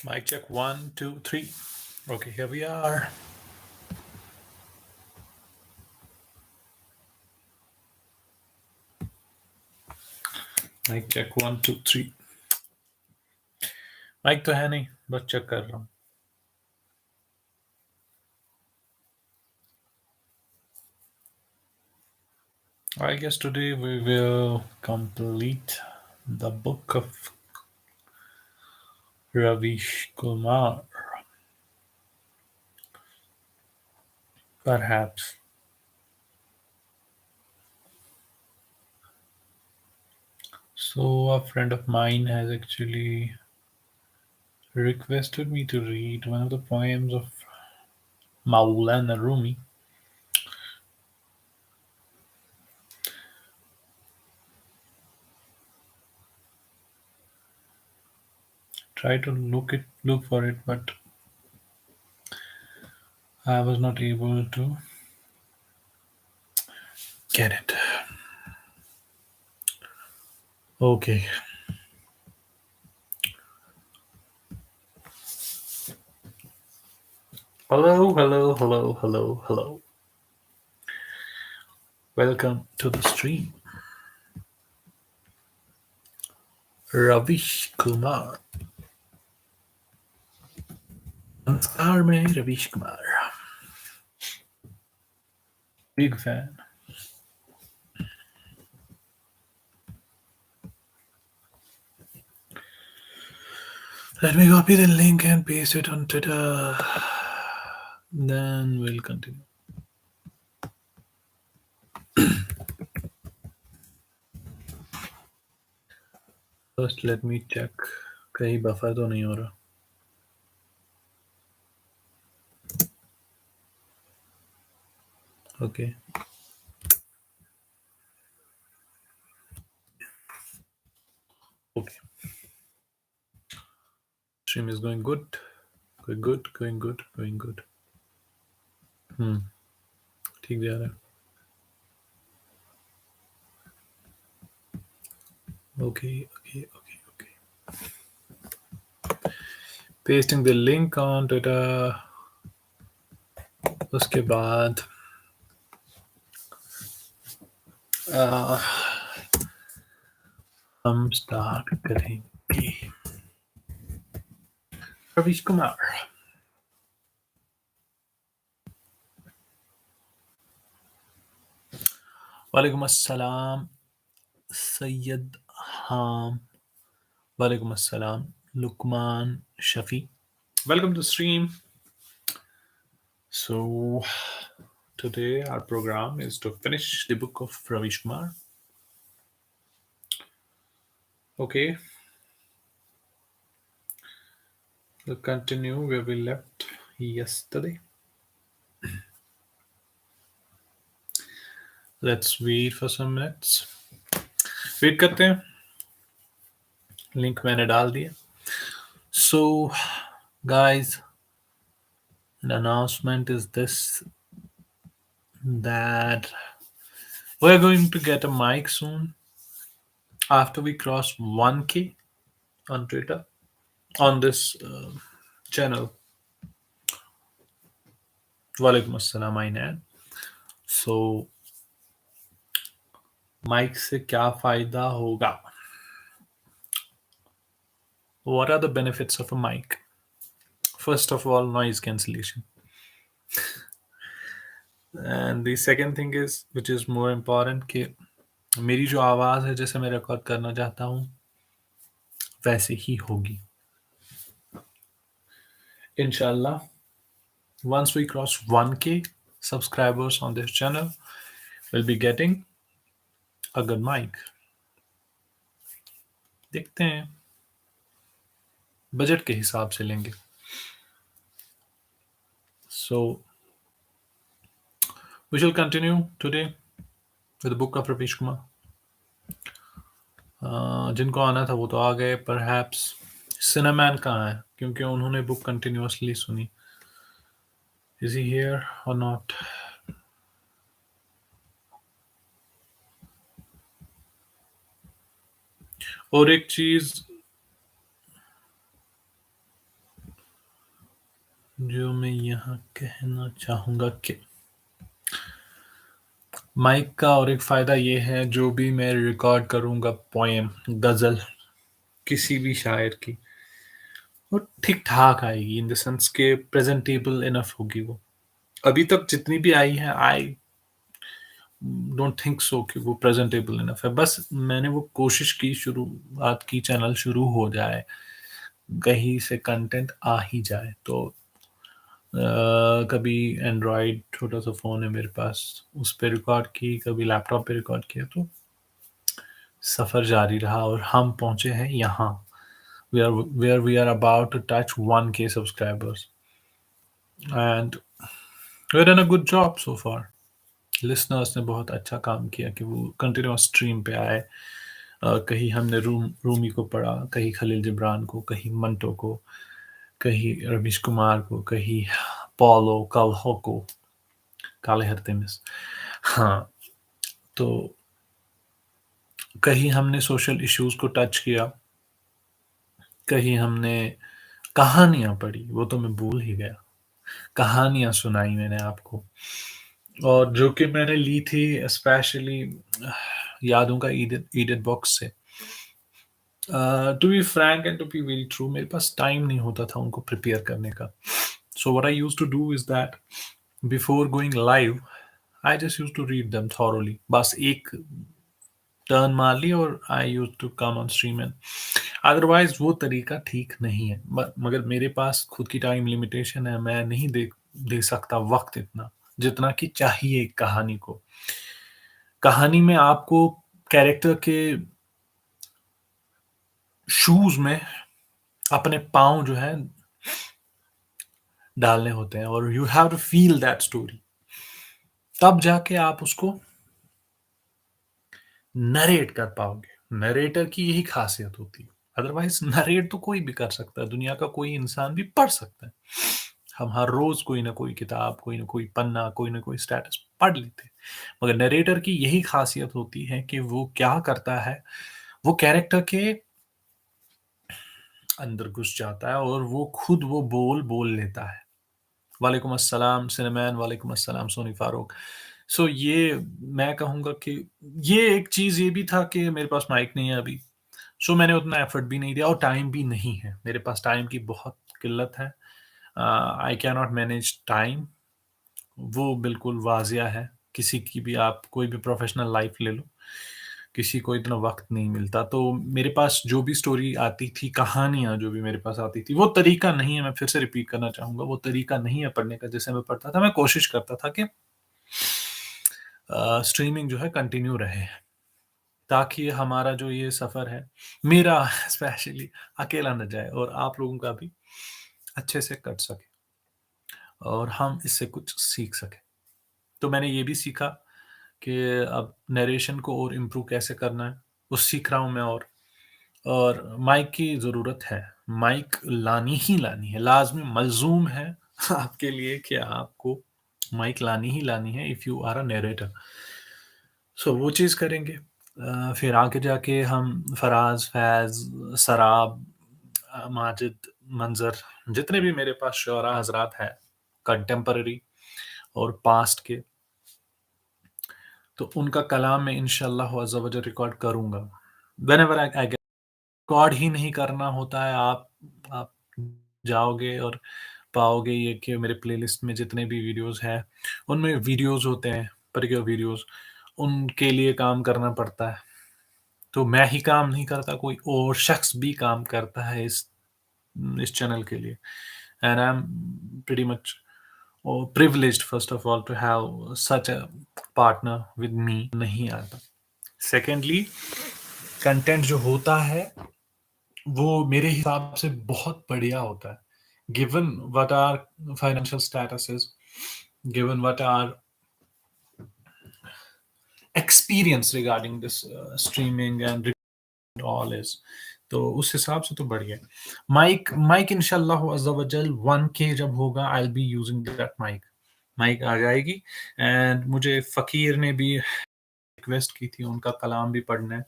Mic check one, two, three. Okay, here we are. Mic check one, two, three. Mic तो है नहीं बस check कर रहा हूँ. I guess today we will complete the book of Ravish Kumar. Perhaps. So a friend of mine has actually requested me to read one of the poems of Maulana Rumi. Try to look for it, but I was not able to get it. Okay. Hello, hello, hello, hello, hello. Welcome to the stream. Ravish Kumar. नमस्कार मैं Ravish Kumar. Big fan. Let me copy the link and paste it on Twitter. Then we'll continue. First, let me check. कहीं buffer तो नहीं हो रहा. Okay. Okay. Stream is going good. Going good. Going good. Going good. ठीक जा रहा है. Okay. Okay. Okay. Okay. Pasting the link on Twitter. उसके बाद uh, हम स्टार्ट करेंगे. रवीश कुमार. वालेकुम अस्सलाम सैयद हाम. वालेकुम अस्सलाम Lukman Shafi. Welcome to the stream. So today our program is to finish the book of Ravish Kumar. Okay. We'll continue where we left yesterday. Let's wait for some minutes. Wait करते हैं. Link मैंने डाल दिया. So guys, an announcement is this, that we're going to get a mic soon after we cross 1k on Twitter on this channel. Walaikum assalam Ainan. So mic से क्या फायदा होगा? What are the benefits of a mic? First of all, noise cancellation. And the second thing is, which is more important, कि मेरी जो आवाज़ है जैसे मैं रिकॉर्ड करना चाहता हूँ वैसे ही होगी. Inshallah, once we cross 1k subscribers on this channel, we'll be getting a good mic. देखते हैं, बजट के हिसाब से लेंगे. So we shall continue today with the book of Ravish Kumar. जिनको आना था वो तो आ गए. Perhaps Cinnamon कहाँ है? क्योंकि उन्होंने बुक कंटिन्यूअसली सुनी. Is he here or not? और एक चीज कहना चाहूँगा कि माइक का और एक फ़ायदा ये है, जो भी मैं रिकॉर्ड करूँगा पोएम, गज़ल किसी भी शायर की, वो ठीक-ठाक आएगी इन द सेंस के प्रेज़ेंटेबल इनफ होगी वो। अभी तक जितनी भी आई हैं, आई डोंट थिंक सो कि वो प्रेज़ेंटेबल इनफ है। बस मैंने वो कोशिश की, शुरुआत की, चैनल शुरू हो जाए, कहीं से कंटेंट आ ही जाए। तो कभी एंड्रॉयड छोटा-सा फ़ोन है मेरे पास, उस पे रिकॉर्ड की, कभी लैपटॉप पे रिकॉर्ड किया, तो सफ़र जारी रहा और हम पहुँचे हैं यहाँ, where we are about to touch 1K subscribers and we're done a good job so far. Listeners ने बहुत अच्छा काम किया कि वो कंटिन्यूअस स्ट्रीम पे आए। कहीं हमने रूमी को पढ़ा, कहीं खलील जिब्रान को, कहीं मंटो को, कहीं रवीश कुमार को, कहीं पॉलो कल्हो को, काले हरतिमिस। हाँ, तो कहीं हमने सोशल इश्यूज़ को टच किया, कहीं हमने कहानियाँ पढ़ी, वो तो मैं भूल ही गया। कहानियाँ सुनाई मैंने आपको, और जो कि मैंने ली थी स्पेशली यादों का ईडिट ईडिट बॉक्स से। To be frank and to be very true, मेरे पास टाइम नहीं होता था उनको प्रिपेयर करने का। So what I used to do is that before going live, I just used to read them thoroughly. बस एक टर्न मार ली और I used to come on stream and otherwise वो तरीका ठीक नहीं है। ब मगर मेरे पास खुद की टाइम लिमिटेशन है, मैं नहीं दे सकता वक़्त इतना, जितना कि चाहिए एक कहानी को। कहानी में आपको कैरेक्टर के शूज़ में अपने पाँव जो है डालने होते हैं और you have to feel that story. तब जाके आप उसको नरेट कर पाओगे। नरेटर की यही ख़ासियत होती है। अदरवाइज़ नरेट तो कोई भी कर सकता है, दुनिया का कोई इंसान भी पढ़ सकता है। हम हर रोज़ कोई ना कोई किताब, कोई ना कोई पन्ना, कोई ना कोई स्टेटस पढ़ लेते हैं। मगर नरेटर की यही ख़ासियत होती है कि वो क्या करता है, वो कैरेक्टर के अंदर घुस जाता है और वो खुद वो बोल लेता है। वालेकुम अस्सलाम सिनेमैन, वालेकुम अस्सलाम सोनी फारूक। सो ये मैं कहूँगा कि ये एक चीज़ ये भी था कि मेरे पास माइक नहीं है अभी। सो मैंने उतना एफर्ट भी नहीं दिया और टाइम भी नहीं है। मेरे पास टाइम की बहुत किल्लत है। I can not manage time, वो बिल्कुल वाज़िया है। किसी की भी आप कोई भी प्रोफ़ेशनल लाइफ़ ले लो, किसी को इतना वक़्त नहीं मिलता। तो मेरे पास जो भी स्टोरी आती थी, कहानियाँ जो भी मेरे पास आती थी, वो तरीका नहीं है, मैं फिर से रिपीट करना चाहूँगा, वो तरीका नहीं है पढ़ने का जैसे मैं पढ़ता था। मैं कोशिश करता था कि स्ट्रीमिंग जो है कंटिन्यू रहे, ताकि हमारा जो ये सफ़र है, मेरा स्पेशली अकेला ना जाए और आप लोगों का भी अच्छे से कट सके और हम इससे कुछ सीख सकें। तो मैंने ये भी सीखा कि अब नरेशन को और इम्प्रूव कैसे करना है, वो सीख रहा हूँ मैं और माइक की ज़रूरत है। माइक लानी ही लानी है, लाज़मी मलज़ूम है आपके लिए कि आपको माइक लानी ही लानी है if you are a narrator. So वो चीज़ करेंगे। फिर आगे जाके हम फराज़, फैज़, सराब, माजिद, मंज़र, जितने भी मेरे पास शुअरा हज़रात हैं, कंटेम्परेरी और पास्ट के, तो उनका कलाम मैं इंशाअल्लाह अज़्ज़ा वजल रिकॉर्ड करूँगा। व्हेनेवर आई गेट रिकॉर्ड ही नहीं करना होता है, आप जाओगे और पाओगे ये कि मेरे प्लेलिस्ट में जितने भी वीडियोज़ हैं, उनमें वीडियोज़ होते हैं, पर्टिकुलर वीडियोज़, उनके लिए काम करना पड़ता है। तो मैं ही काम नहीं करता, कोई और शख्स भी काम करता है इस चैनल के लिए and I am pretty much privileged first of all to have such a partner with me. नहीं आता। सेकेंडली, कंटेंट जो होता है वो मेरे हिसाब से बहुत बढ़िया होता है। Given what our financial status is, given what our experience regarding this streaming and all is, तो उस हिसाब से तो बढ़िया है। माइक माइक इंशाअल्लाह अज़्ज़ा वजल 1K जब होगा, I will be using that mic. Mic आ जाएगी एंड मुझे फ़कीर ने भी रिक्वेस्ट की थी, उनका कलाम भी पढ़ना है।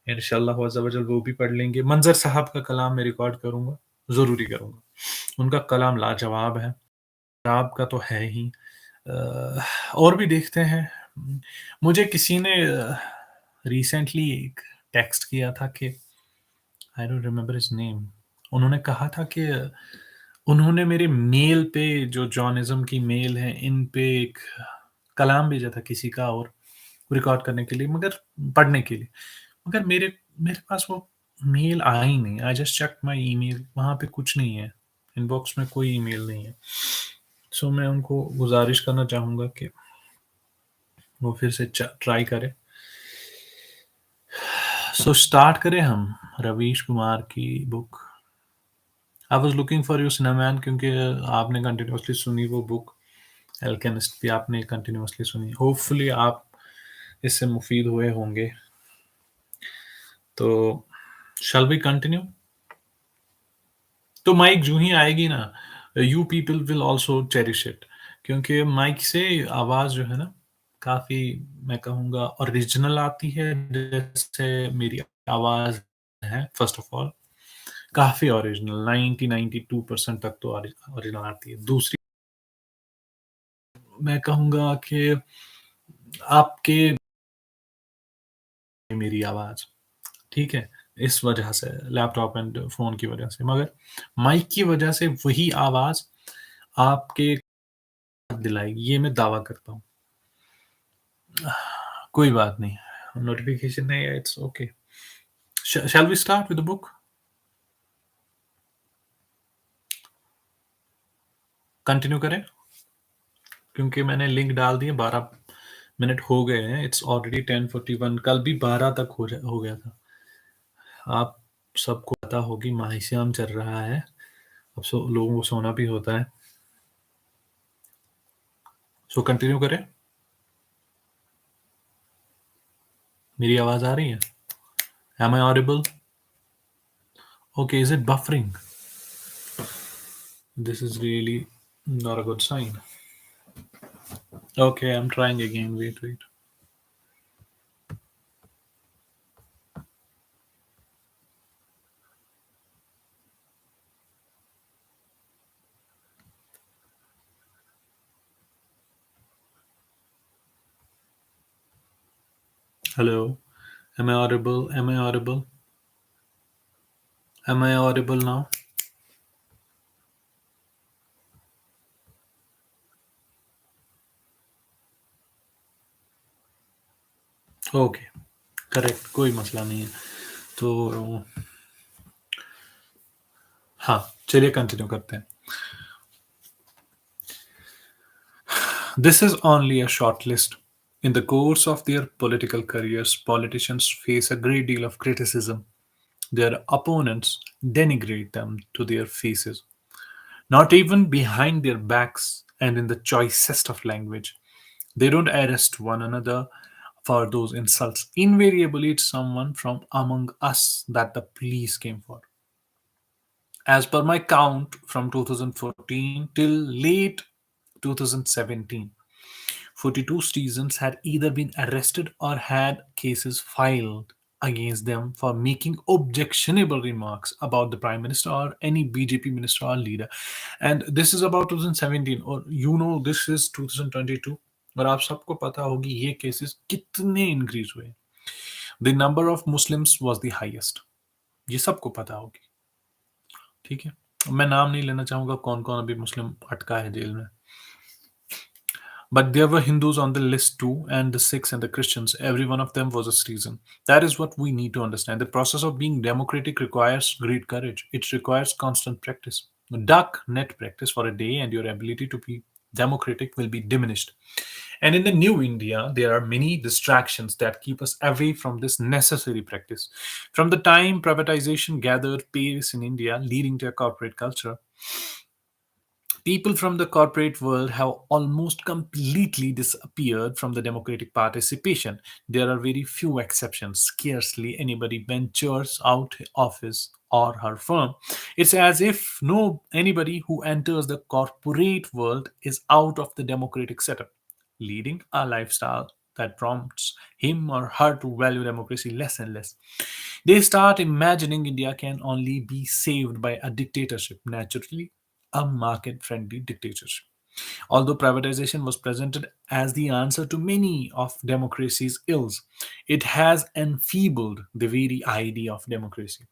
इंशाअल्लाह अज़्ज़ा वजल वो भी पढ़ लेंगे। मंज़र साहब का कलाम मैं रिकॉर्ड करूँगा, ज़रूरी करूँगा। उनका कलाम लाजवाब है। आपका तो है ही। और भी देखते हैं। मुझे किसी ने रिसेंटली एक टेक्स्ट किया था कि I don't remember his name. उन्होंने कहा था कि उन्होंने मेरे मेल पे जो जॉर्नलिज़्म की मेल है, इन पे एक कलाम भेजा था किसी का और रिकॉर्ड करने के लिए मगर पढ़ने के लिए। मगर मेरे मेरे पास वो मेल आया ही नहीं। I just checked my email, वहाँ पे कुछ नहीं है। इनबॉक्स में कोई ईमेल नहीं है। सो मैं उनको गुज़ारिश करना चाहूँगा कि वो फिर से च ट्राई करें। सो स्टार्ट करें हम रवीश कुमार की book. I was looking for you Cineman क्योंकि आपने कंटिन्यूअसली सुनी वो बुक। अल्केमिस्ट भी आपने कंटिन्यूअसली सुनी। होपफुली आप इससे मुफ़ीद हुए होंगे। तो शैल वी कंटिन्यू? तो माइक जूँ ही आएगी ना, you people will also cherish it क्योंकि माइक से आवाज़ जो है ना, काफ़ी मैं कहूँगा ओरिजिनल आती है, जैसे मेरी आवाज़ है फर्स्ट ऑफ ऑल, काफ़ी ओरिजिनल 90-92% तक तो ओरिजिनल आती है। दूसरी मैं कहूँगा कि आपके मेरी आवाज़, ठीक है? इस वजह से लैपटॉप एंड फ़ोन की वजह से, मगर माइक की वजह से वही आवाज़ आपके दिलाएगी, ये मैं दावा करता हूँ। कोई बात नहीं, नोटिफ़िकेशन नहीं है, it's okay. Shall we start with the book? Continue करें? क्योंकि मैंने लिंक डाल दिए, 12 मिनट हो गए हैं, इट्स ऑलरेडी 10:41, कल भी 12 तक हो गया था। आप सबको पता होगी माहिश्याम चल रहा है, अब लोगों को सोना भी होता है। सो कंटिन्यू करें? मेरी आवाज़ आ रही है? Am I audible? Okay, is it buffering? This is really not a good sign. Okay, I'm trying again. Wait, wait. Hello. Am I audible? Am I audible? Am I audible now? Okay, correct, कोई मसला नहीं है। तो हाँ, चलिए continue करते हैं। This is only a short list. In the course of their political careers, politicians face a great deal of criticism. Their opponents denigrate them to their faces. Not even behind their backs and in the choicest of language. They don't arrest one another for those insults. Invariably, it's someone from among us that the police came for. As per my count from 2014 till late 2017, 42 citizens had either been arrested or had cases filed against them for making objectionable remarks about the prime minister or any BJP minister or leader. And this is about 2017 or this is 2022 और आप सबको पता होगी ये cases कितने increase हुए। The number of Muslims was the highest, ये सबको पता होगी, ठीक है। मैं नाम नहीं लेना चाहूंगा कौन कौन अभी मुस्लिम अटका है जेल में। But there were Hindus on the list too, and the Sikhs and the Christians. Every one of them was a citizen. That is what we need to understand. The process of being democratic requires great courage. It requires constant practice. Duck net practice for a day, and your ability to be democratic will be diminished. And in the new India, there are many distractions that keep us away from this necessary practice. From the time privatization gathered pace in India, leading to a corporate culture, people from the corporate world have almost completely disappeared from the democratic participation. There are very few exceptions. Scarcely anybody ventures out of his or her firm. It's as if no anybody who enters the corporate world is out of the democratic setup, leading a lifestyle that prompts him or her to value democracy less and less. They start imagining India can only be saved by a dictatorship, naturally, a market friendly dictatorship. Although privatization was presented as the answer to many of democracy's ills, it has enfeebled the very idea of democracy.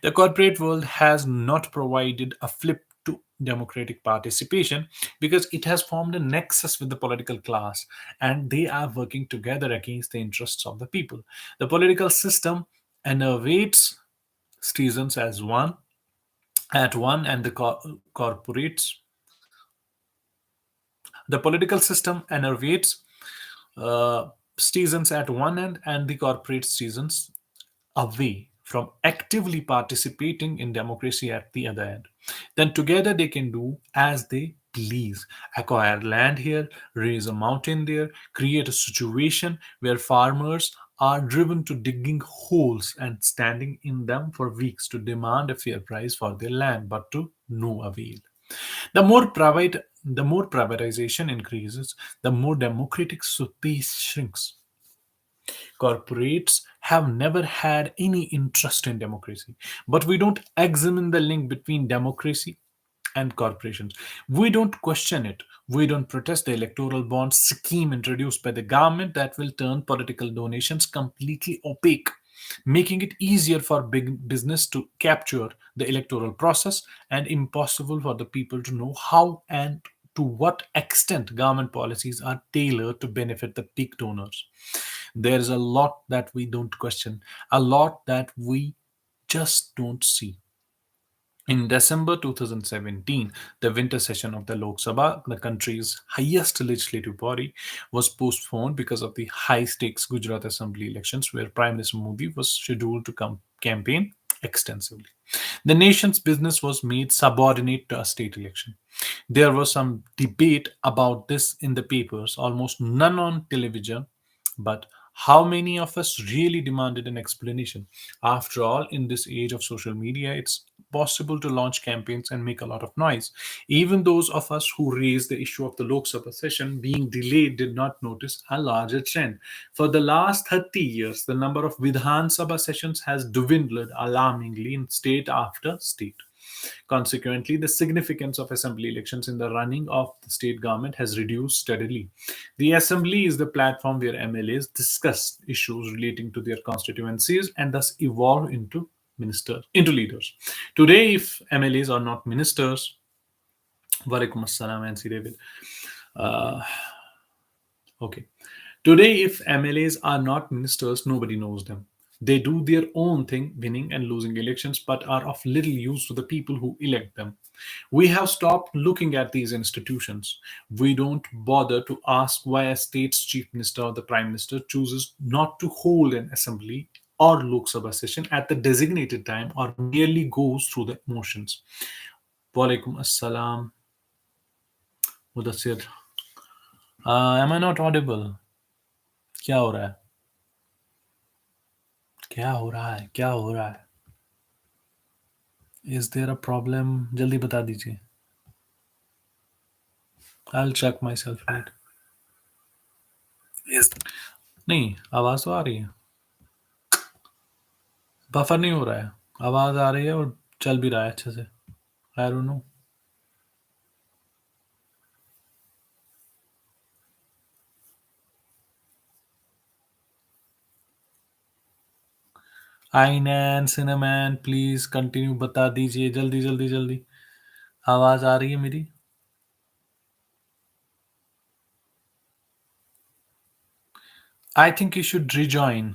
The corporate world has not provided a flip to democratic participation because it has formed a nexus with the political class and they are working together against the interests of the people. The political system enervates citizens as one at one and the corporates. The political system enervates citizens at one end and the corporate citizens away from actively participating in democracy at the other end. Then together they can do as they please. Acquire land here, raise a mountain there, create a situation where farmers are driven to digging holes and standing in them for weeks to demand a fair price for their land, but to no avail. The more privatization increases, the more democratic space shrinks. Corporates have never had any interest in democracy, but we don't examine the link between democracy and corporations. We don't question it. We don't protest the electoral bond scheme introduced by the government that will turn political donations completely opaque, making it easier for big business to capture the electoral process and impossible for the people to know how and to what extent government policies are tailored to benefit the big donors. There's a lot that we don't question, a lot that we just don't see. In December 2017, the winter session of the Lok Sabha, the country's highest legislative body, was postponed because of the high stakes Gujarat Assembly elections, where Prime Minister Modi was scheduled to campaign extensively. The nation's business was made subordinate to a state election. There was some debate about this in the papers, almost none on television, but how many of us really demanded an explanation? After all, in this age of social media, it's possible to launch campaigns and make a lot of noise. Even those of us who raised the issue of the Lok Sabha session being delayed did not notice a larger trend. For the last 30 years, the number of Vidhan Sabha sessions has dwindled alarmingly in state after state. Consequently, the significance of assembly elections in the running of the state government has reduced steadily. The assembly is the platform where MLAs discuss issues relating to their constituencies and thus evolve into leaders. Today, if MLAs are not ministers, Walaikum Assalam, NC David. Uh, okay. Today, if MLAs are not ministers, nobody knows them. They do their own thing, winning and losing elections, but are of little use to the people who elect them. We have stopped looking at these institutions. We don't bother to ask why a state's chief minister or the prime minister chooses not to hold an assembly or Lok Sabha session at the designated time or merely goes through the motions. Walaikum assalam, Mudassir. Am I not audible? क्या हो रहा है? क्या हो रहा है? क्या हो रहा है? Is there a problem? जल्दी बता दीजिए. I'll check myself, right? Yes. नहीं, आवाज तो आ रही है. बफर नहीं हो रहा है. आवाज आ रही है और चल भी रहा है अच्छे से. I don't know. आइनैन सिनेमैन प्लीज कंटिन्यू बता दीजिए जल्दी जल्दी जल्दी. आवाज आ रही है मेरी? I think you should rejoin.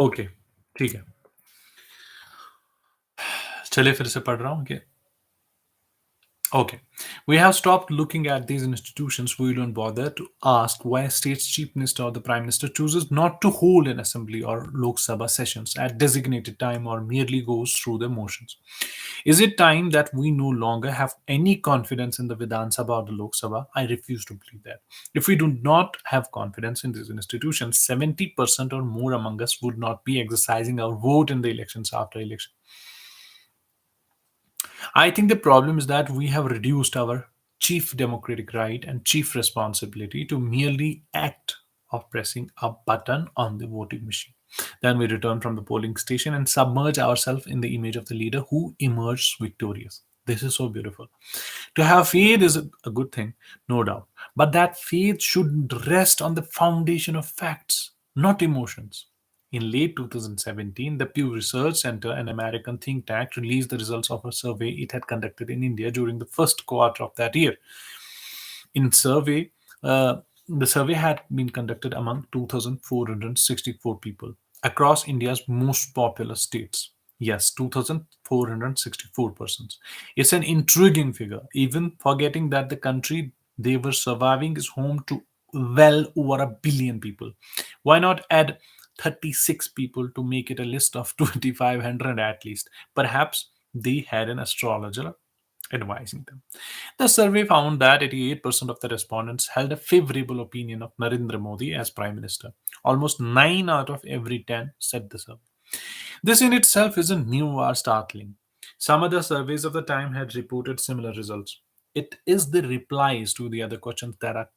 Okay, ठीक है. चलिए फिर से पढ़ रहा हूँ कि Okay. We have stopped looking at these institutions. We don't bother to ask why a state's chief minister or the prime minister chooses not to hold an assembly or Lok Sabha sessions at designated time or merely goes through the motions. Is it time that we no longer have any confidence in the Vidhan Sabha or the Lok Sabha? I refuse to believe that. If we do not have confidence in these institutions, 70% or more among us would not be exercising our vote in the elections after election. I think the problem is that we have reduced our chief democratic right and chief responsibility to merely act of pressing a button on the voting machine. Then we return from the polling station and submerge ourselves in the image of the leader who emerged victorious. This is so beautiful. To have faith is a good thing, no doubt. But that faith should rest on the foundation of facts, not emotions. In late 2017, the Pew Research Center, an American think tank, released the results of a survey it had conducted in India during the first quarter of that year. In survey, uh, the survey had been conducted among 2,464 people across India's most populous states. Yes, 2,464 persons. It's an intriguing figure, even forgetting that the country they were surviving is home to well over a billion people. Why not add 36 people to make it a list of 2,500 at least? Perhaps they had an astrologer advising them. The survey found that 88% of the respondents held a favorable opinion of Narendra Modi as Prime Minister. Almost 9 out of every 10 said the same. This in itself isn't new or startling. Some other surveys of the time had reported similar results. It is the replies to the other questions that are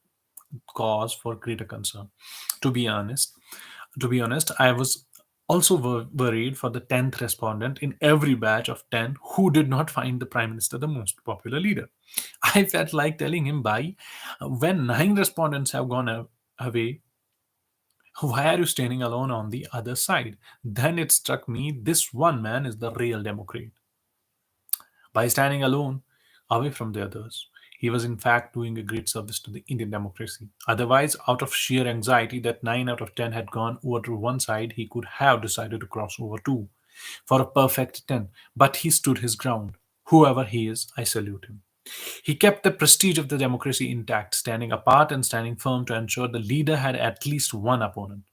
cause for greater concern. To be honest, to be honest, I was also worried for the 10th respondent in every batch of 10 who did not find the prime minister the most popular leader. I felt like telling him, "Bhai, when 9 respondents have gone away, why are you standing alone on the other side?" Then it struck me this one man is the real Democrat. By standing alone, away from the others, he was in fact doing a great service to the Indian democracy. Otherwise, out of sheer anxiety that 9 out of 10 had gone over to one side, he could have decided to cross over too for a perfect 10. But he stood his ground. Whoever he is, I salute him. He kept the prestige of the democracy intact, standing apart and standing firm to ensure the leader had at least one opponent.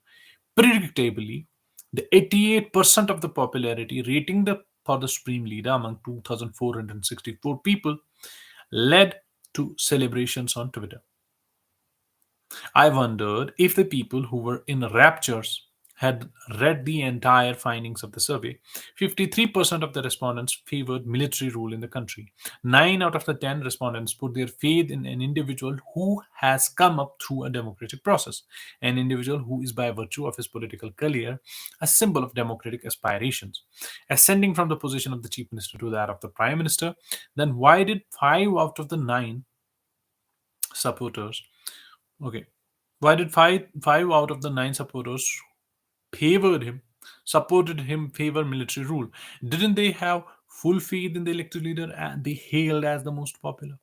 Predictably, the 88% of the popularity rating for the Supreme Leader among 2,464 people led to celebrations on Twitter. I wondered if the people who were in raptures had read the entire findings of the survey. 53% of the respondents favored military rule in the country. 9 out of the 10 respondents put their faith in an individual who has come up through a democratic process, an individual who is, by virtue of his political career, a symbol of democratic aspirations. Ascending from the position of the chief minister to that of the prime minister, then why did 5 out of the 9 supporters Okay. Why did five out of the 9 supporters favored him, supported him favor military rule? Didn't they have full faith in the elected leader and they hailed as the most popular?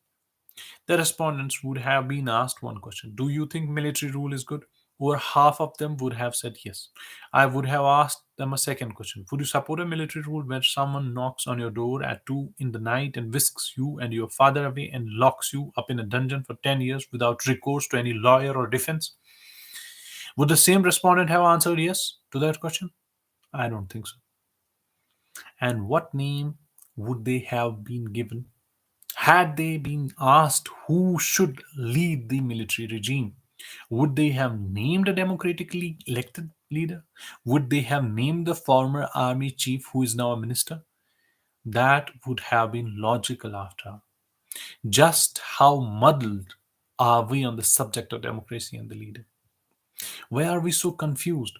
The respondents would have been asked one question: do you think military rule is good? Over half of them would have said yes. I would have asked them a second question: would you support a military rule where someone knocks on your door at 2 in the night and whisks you and your father away and locks you up in a dungeon for 10 years without recourse to any lawyer or defense? Would the same respondent have answered yes to that question? I don't think so. And what name would they have been given had they been asked who should lead the military regime? Would they have named a democratically elected leader? Would they have named the former army chief who is now a minister? That would have been logical after all. Just how muddled are we on the subject of democracy and the leader? Why are we so confused?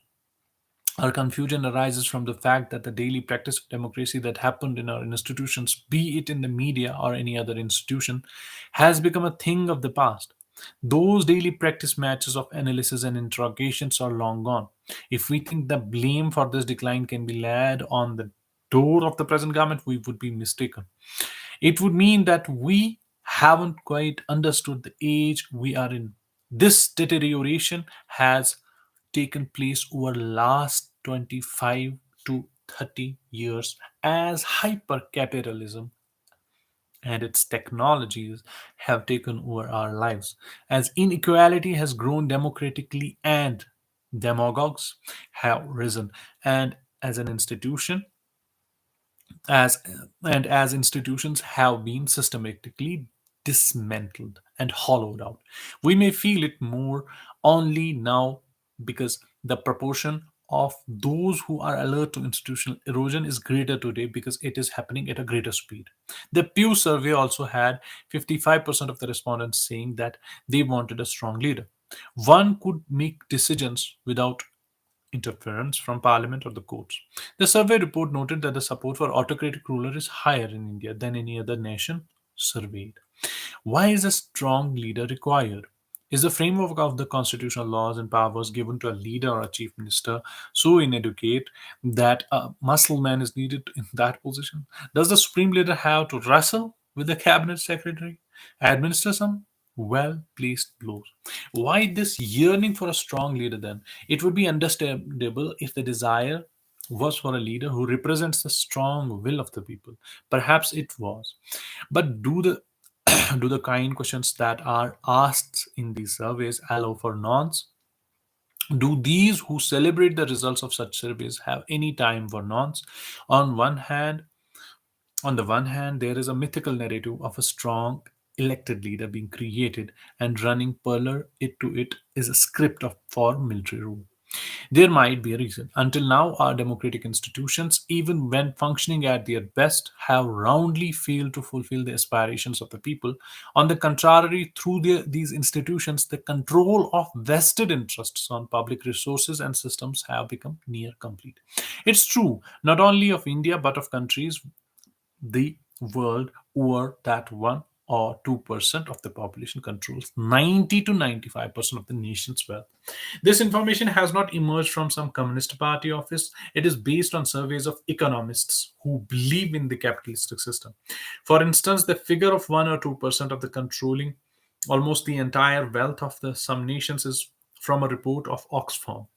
Our confusion arises from the fact that the daily practice of democracy that happened in our institutions, be it in the media or any other institution, has become a thing of the past. Those daily practice matches of analysis and interrogations are long gone. If we think the blame for this decline can be laid on the door of the present government, we would be mistaken. It would mean that we haven't quite understood the age we are in. This deterioration has taken place over last 25 to 30 years as hypercapitalism and its technologies have taken over our lives. As inequality has grown democratically and demagogues have risen, and as an institution, as as institutions have been systematically dismantled and hollowed out. We may feel it more only now because the proportion of those who are alert to institutional erosion is greater today because it is happening at a greater speed. The Pew survey also had 55% of the respondents saying that they wanted a strong leader. One could make decisions without interference from parliament or the courts. The survey report noted that the support for autocratic ruler is higher in India than any other nation surveyed. Why is a strong leader required? Is the framework of the constitutional laws and powers given to a leader or a chief minister so inadequate that a muscle man is needed in that position? Does the supreme leader have to wrestle with the cabinet secretary, administer some well placed blows? Why this yearning for a strong leader then? It would be understandable if the desire was for a leader who represents the strong will of the people. Perhaps it was. But do the do the kind questions that are asked in these surveys allow for nonce? Do these who celebrate the results of such surveys have any time for nonce? On one hand, on the one hand, there is a mythical narrative of a strong elected leader being created and running parlor it to it is a script for military rule. There might be a reason. Until now, our democratic institutions, even when functioning at their best, have roundly failed to fulfill the aspirations of the people. On the contrary, through these institutions, the control of vested interests on public resources and systems have become near complete. It's true, not only of India, but of countries the world over that 1 or 2% of the population controls 90 to 95% of the nation's wealth. This information has not emerged from some Communist Party office. It is based on surveys of economists who believe in the capitalistic system. For instance, the figure of 1 or 2% of the controlling almost the entire wealth of some nations is from a report of Oxfam.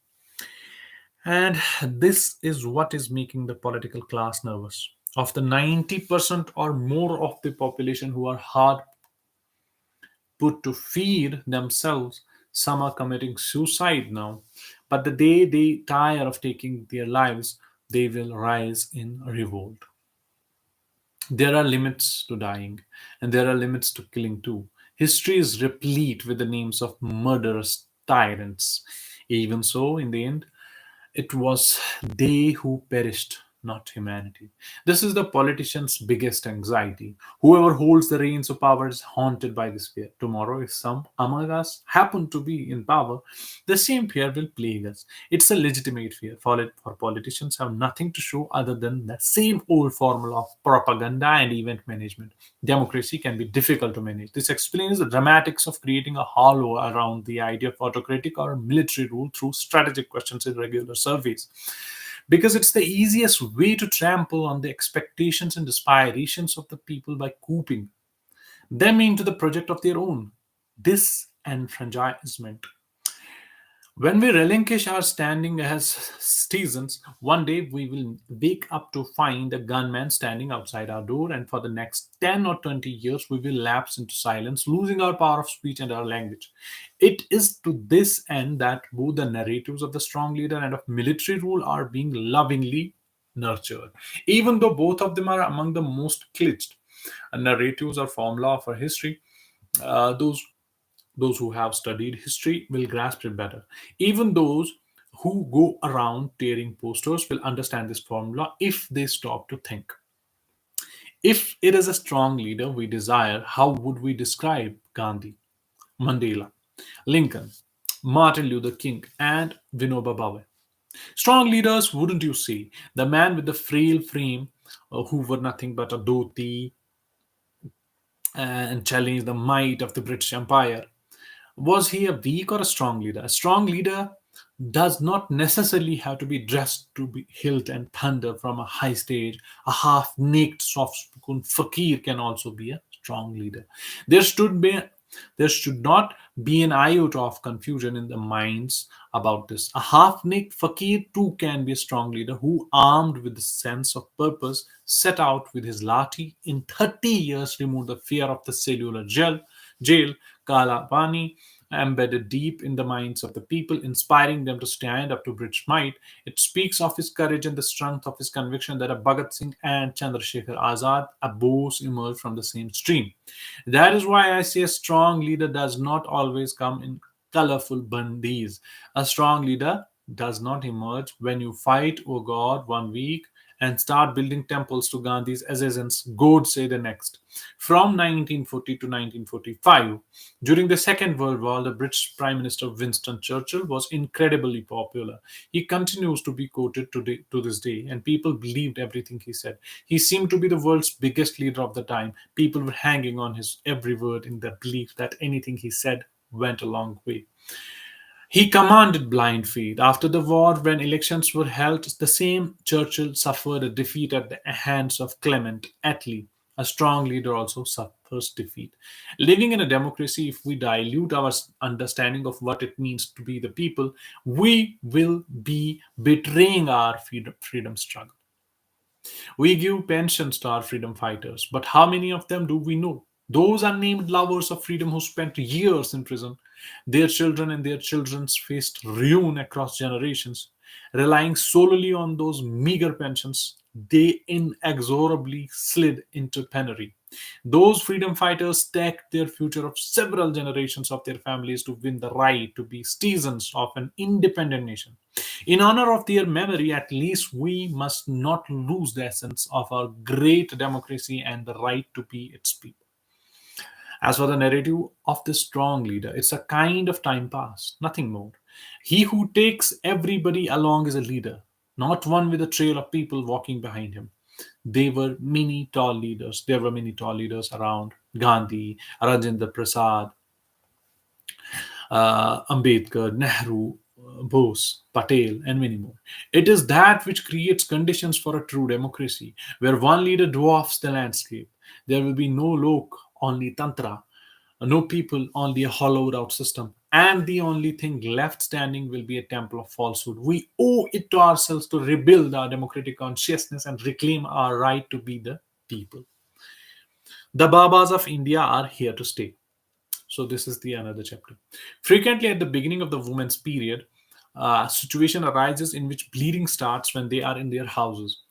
And this is what is making the political class nervous. Of the 90% or more of the population who are hard put to feed themselves, some are committing suicide now. But the day they tire of taking their lives, they will rise in revolt. There are limits to dying, and there are limits to killing too. History is replete with the names of murderous tyrants. Even so, in the end, it was they who perished, not humanity. This is the politician's biggest anxiety. Whoever holds the reins of power is haunted by this fear. Tomorrow, if some among us happen to be in power, the same fear will plague us. It's a legitimate fear, for politicians have nothing to show other than the same old formula of propaganda and event management. Democracy can be difficult to manage. This explains the dramatics of creating a halo around the idea of autocratic or military rule through strategic questions in regular surveys. Because it's the easiest way to trample on the expectations and aspirations of the people by cooping them into the project of their own disenfranchisement. When we relinquish our standing as citizens, one day we will wake up to find a gunman standing outside our door, and for the next 10 or 20 years, we will lapse into silence, losing our power of speech and our language. It is to this end that both the narratives of the strong leader and of military rule are being lovingly nurtured, even though both of them are among the most glitched. Narratives are formula for history. Those who have studied history will grasp it better. Even those who go around tearing posters will understand this formula if they stop to think. If it is a strong leader we desire, how would we describe Gandhi, Mandela, Lincoln, Martin Luther King, and Vinoba Bhave? Strong leaders, wouldn't you say? The man with the frail frame, who wore nothing but a dhoti and challenged the might of the British Empire. Was he a weak or a strong leader? A strong leader does not necessarily have to be dressed to be hilt and thunder from a high stage. A half naked, soft spoken fakir can also be a strong leader. There should be There should not be an iota of confusion in the minds about this. A half naked fakir too can be a strong leader who, armed with the sense of purpose, set out with his lathi in 30 years, removed the fear of the cellular jail, Kala Pani, embedded deep in the minds of the people, inspiring them to stand up to British might. It speaks of his courage and the strength of his conviction that a Bhagat Singh and Chandrasekhar Azad, a both emerged from the same stream. That is why I say a strong leader does not always come in colorful bandis. A strong leader does not emerge when you fight oh God 1 week and start building temples to Gandhi's assassins, God say the next. From 1940 to 1945, during the Second World War, the British Prime Minister Winston Churchill was incredibly popular. He continues to be quoted to this day, and people believed everything he said. He seemed to be the world's biggest leader of the time. People were hanging on his every word in the belief that anything he said went a long way. He commanded blind faith. After the war, when elections were held, the same Churchill suffered a defeat at the hands of Clement Attlee. A strong leader also suffers defeat. Living in a democracy, if we dilute our understanding of what it means to be the people, we will be betraying our freedom struggle. We give pensions to our freedom fighters, but how many of them do we know? Those unnamed lovers of freedom who spent years in prison, their children and their children's faced ruin across generations. Relying solely on those meager pensions, they inexorably slid into penury. Those freedom fighters staked their future of several generations of their families to win the right to be citizens of an independent nation. In honor of their memory, at least we must not lose the essence of our great democracy and the right to be its people. As for the narrative of the strong leader, it's a kind of time pass, nothing more. He who takes everybody along is a leader, not one with a trail of people walking behind him. There were many tall leaders. There were many tall leaders around Gandhi, Rajendra Prasad, Ambedkar, Nehru, Bose, Patel, and many more. It is that which creates conditions for a true democracy, where one leader dwarfs the landscape. There will be no lok, only tantra, no people, only a hollowed out system, and the only thing left standing will be a temple of falsehood. We owe it to ourselves to rebuild our democratic consciousness and reclaim our right to be the people. The Babas of India are here to stay. So this is the another chapter. Frequently, at the beginning of the woman's period, a situation arises in which bleeding starts when they are in their houses,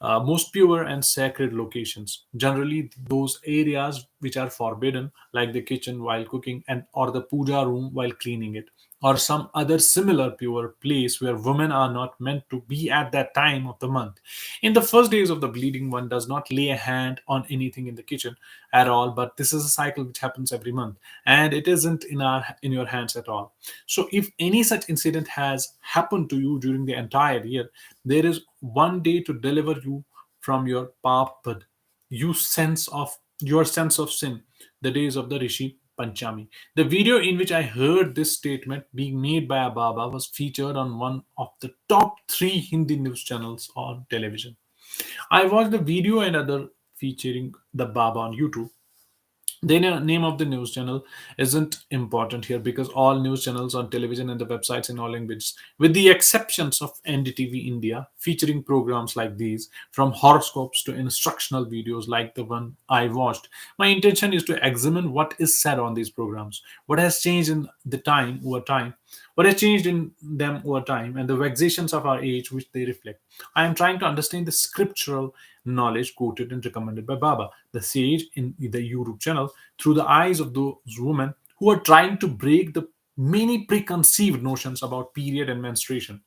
most pure and sacred locations. Generally, those areas which are forbidden, like the kitchen while cooking and or the puja room while cleaning it, or some other similar pure place where women are not meant to be at that time of the month. In the first days of the bleeding, one does not lay a hand on anything in the kitchen at all, but this is a cycle which happens every month, and it isn't in your hands at all. So if any such incident has happened to you during the entire year, there is one day to deliver you from your papad, your sense of sin, the days of the Rishi Panchami. The video in which I heard this statement being made by a Baba was featured on one of the top three Hindi news channels on television. I watched the video and other featuring the Baba on YouTube. The name of the news channel isn't important here because all news channels on television and the websites in all languages, with the exceptions of NDTV India, featuring programs like these, from horoscopes to instructional videos like the one I watched. My intention is to examine what is said on these programs, what has changed in the time over time, what has changed in them over time, and the vexations of our age which they reflect. I am trying to understand the scriptural knowledge quoted and recommended by Baba, the sage in the YouTube channel, through the eyes of those women who are trying to break the many preconceived notions about period and menstruation.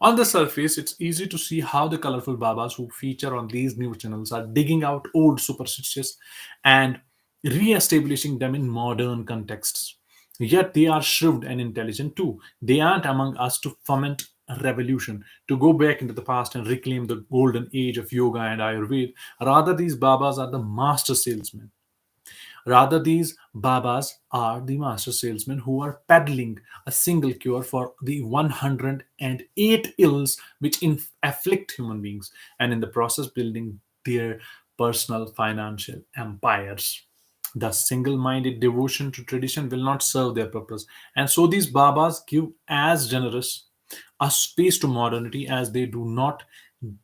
On the surface, it's easy to see how the colorful Babas who feature on these news channels are digging out old superstitions and re establishing them in modern contexts. Yet they are shrewd and intelligent too. They aren't among us to foment a revolution, to go back into the past and reclaim the golden age of yoga and Ayurveda. Rather, these Babas are the master salesmen. Rather, these Babas are the master salesmen who are peddling a single cure for the 108 ills which afflict human beings, and in the process building their personal financial empires. The single minded devotion to tradition will not serve their purpose. And so these Babas give as generous a space to modernity as they do not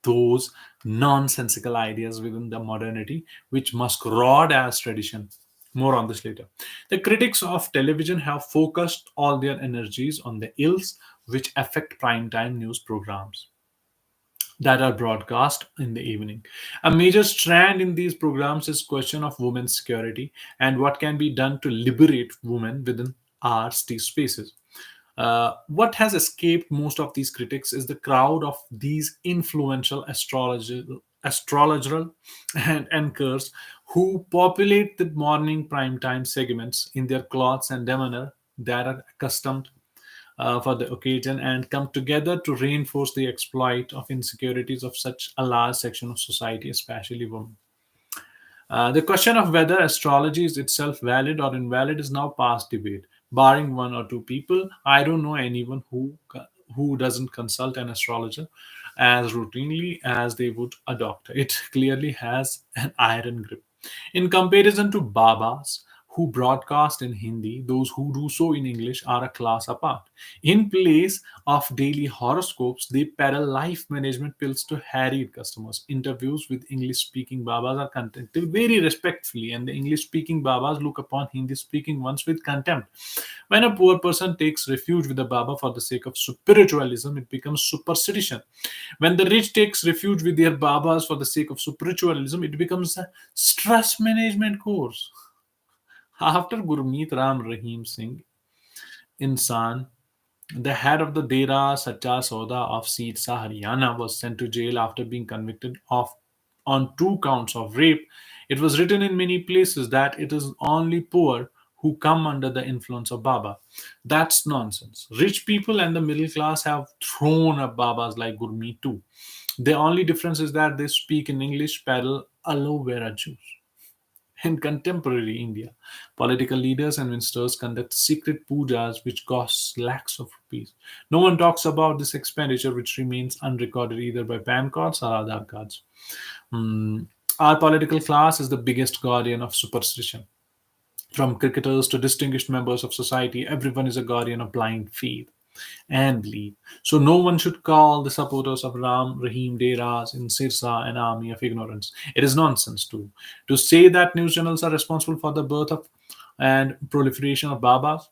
those nonsensical ideas within the modernity which masquerade as tradition. More on this later. The critics of television have focused all their energies on the ills which affect primetime news programs that are broadcast in the evening. A major strand in these programs is question of women's security and what can be done to liberate women within our state spaces. What has escaped most of these critics is the crowd of these influential astrologeral and anchors who populate the morning primetime segments in their clothes and demeanor that are accustomed for the occasion and come together to reinforce the exploit of insecurities of such a large section of society, especially women. The question of whether astrology is itself valid or invalid is now past debate. Barring one or two people, I don't know anyone who doesn't consult an astrologer as routinely as they would a doctor. It clearly has an iron grip. In comparison to Babas, who broadcast in Hindi, those who do so in English are a class apart. In place of daily horoscopes, they peddle life management pills to harried customers. Interviews with English speaking Babas are conducted very respectfully, and the English speaking Babas look upon Hindi speaking ones with contempt. When a poor person takes refuge with a Baba for the sake of spiritualism, it becomes superstition. When the rich takes refuge with their Babas for the sake of spiritualism, it becomes a stress management course. After Gurmeet Ram Rahim Singh, Insan, the head of the Dera Sacha Sauda of Sirsa, Haryana, was sent to jail after being convicted of on two counts of rape. It was written in many places that it is only poor who come under the influence of Baba. That's nonsense. Rich people and the middle class have thrown up Babas like Gurmeet too. The only difference is that they speak in English, peddle aloe vera juice. In contemporary India, political leaders and ministers conduct secret pujas which cost lakhs of rupees. No one talks about this expenditure which remains unrecorded either by PAN cards or Aadhaar cards. Hmm. Our political class is the biggest guardian of superstition. From cricketers to distinguished members of society, everyone is a guardian of blind faith and belief. So no one should call the supporters of Ram Rahim Deras in Sirsa an army of ignorance. It is nonsense too. To say that news channels are responsible for the birth of and proliferation of Babas,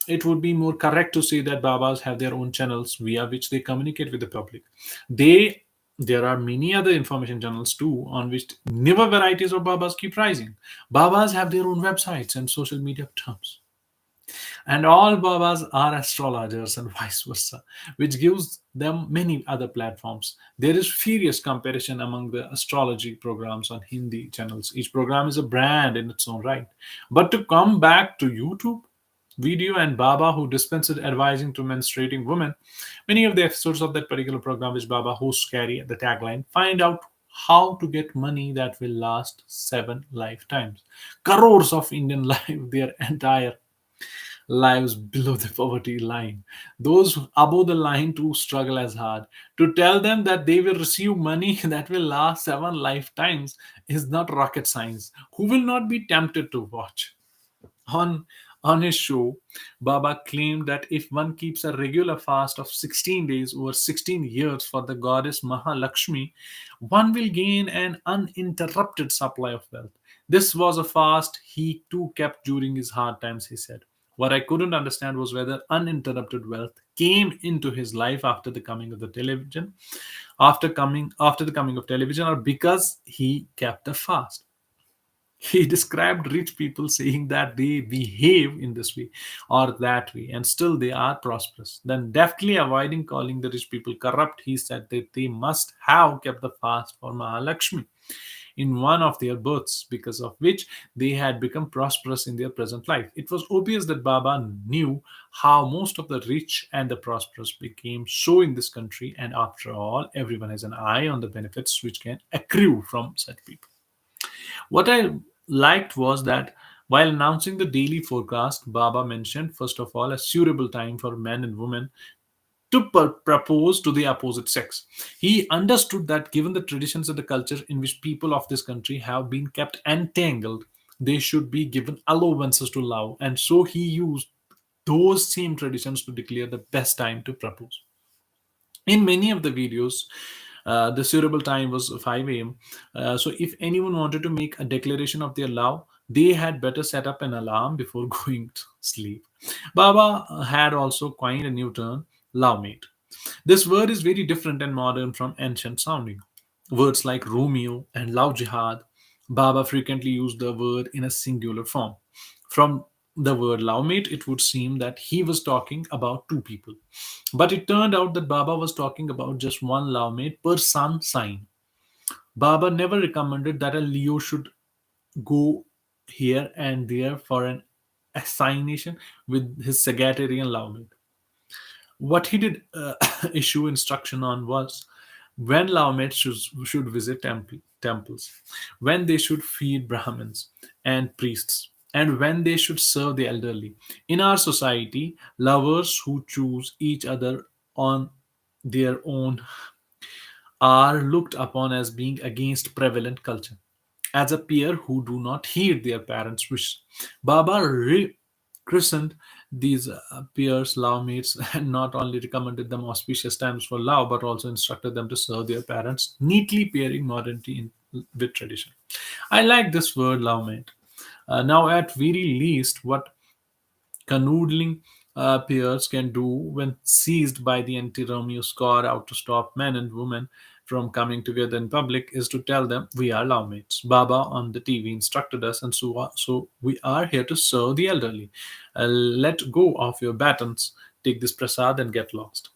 it would be more correct to say that Babas have their own channels via which they communicate with the public. They there are many other information channels too on which newer varieties of Babas keep rising. Babas have their own websites and social media terms. And all Babas are astrologers and vice versa, which gives them many other platforms. There is furious comparison among the astrology programs on Hindi channels. Each program is a brand in its own right. But to come back to YouTube, video and Baba who dispensed advising to menstruating women, many of the episodes of that particular program which Baba hosts carry the tagline, find out how to get money that will last 7 lifetimes. Crores of Indian live their entire lives below the poverty line. Those above the line too struggle as hard. To tell them that they will receive money that will last 7 lifetimes is not rocket science. Who will not be tempted to watch? On on his show, Baba claimed that if one keeps a regular fast of 16 days over 16 years for the goddess Mahalakshmi, one will gain an uninterrupted supply of wealth. This was a fast he too kept during his hard times, he said. What I couldn't understand was whether uninterrupted wealth came into his life after the coming of the television, after the coming of television, or because he kept a fast. He described rich people saying that they behave in this way or that way and still they are prosperous. Then, deftly avoiding calling the rich people corrupt, he said that they must have kept the fast for Mahalakshmi in one of their births, because of which they had become prosperous in their present life. It was obvious that Baba knew how most of the rich and the prosperous became so in this country, and after all, everyone has an eye on the benefits which can accrue from such people. What I liked was that while announcing the daily forecast, Baba mentioned, first of all, a suitable time for men and women to propose to the opposite sex. He understood that given the traditions and the culture in which people of this country have been kept entangled, they should be given allowances to love, and so he used those same traditions to declare the best time to propose. In many of the videos, the suitable time was 5 a.m. So if anyone wanted to make a declaration of their love, they had better set up an alarm before going to sleep. Baba had also coined a new term, love mate. This word is very different and modern from ancient sounding. Words like Romeo and love jihad, Baba frequently used the word in a singular form. From the word love mate, it would seem that he was talking about two people. But it turned out that Baba was talking about just one love mate per sun sign. Baba never recommended that a Leo should go here and there for an assignation with his Sagittarian love mate. What he did issue instruction on was when lavemates should visit temples, when they should feed Brahmins and priests, and when they should serve the elderly. In our society, lovers who choose each other on their own are looked upon as being against prevalent culture, as a peer who do not heed their parents' wish. Baba christened these peers love mates and not only recommended them auspicious times for love but also instructed them to serve their parents, neatly pairing modernity with tradition. I like this word love mate. Now, at very least, what canoodling peers can do when seized by the anti-Romeo squad out to stop men and women from coming together in public is to tell them we are love mates. Baba on the TV instructed us, and so we are here to serve the elderly. Let go of your batons, take this prasad, and get lost.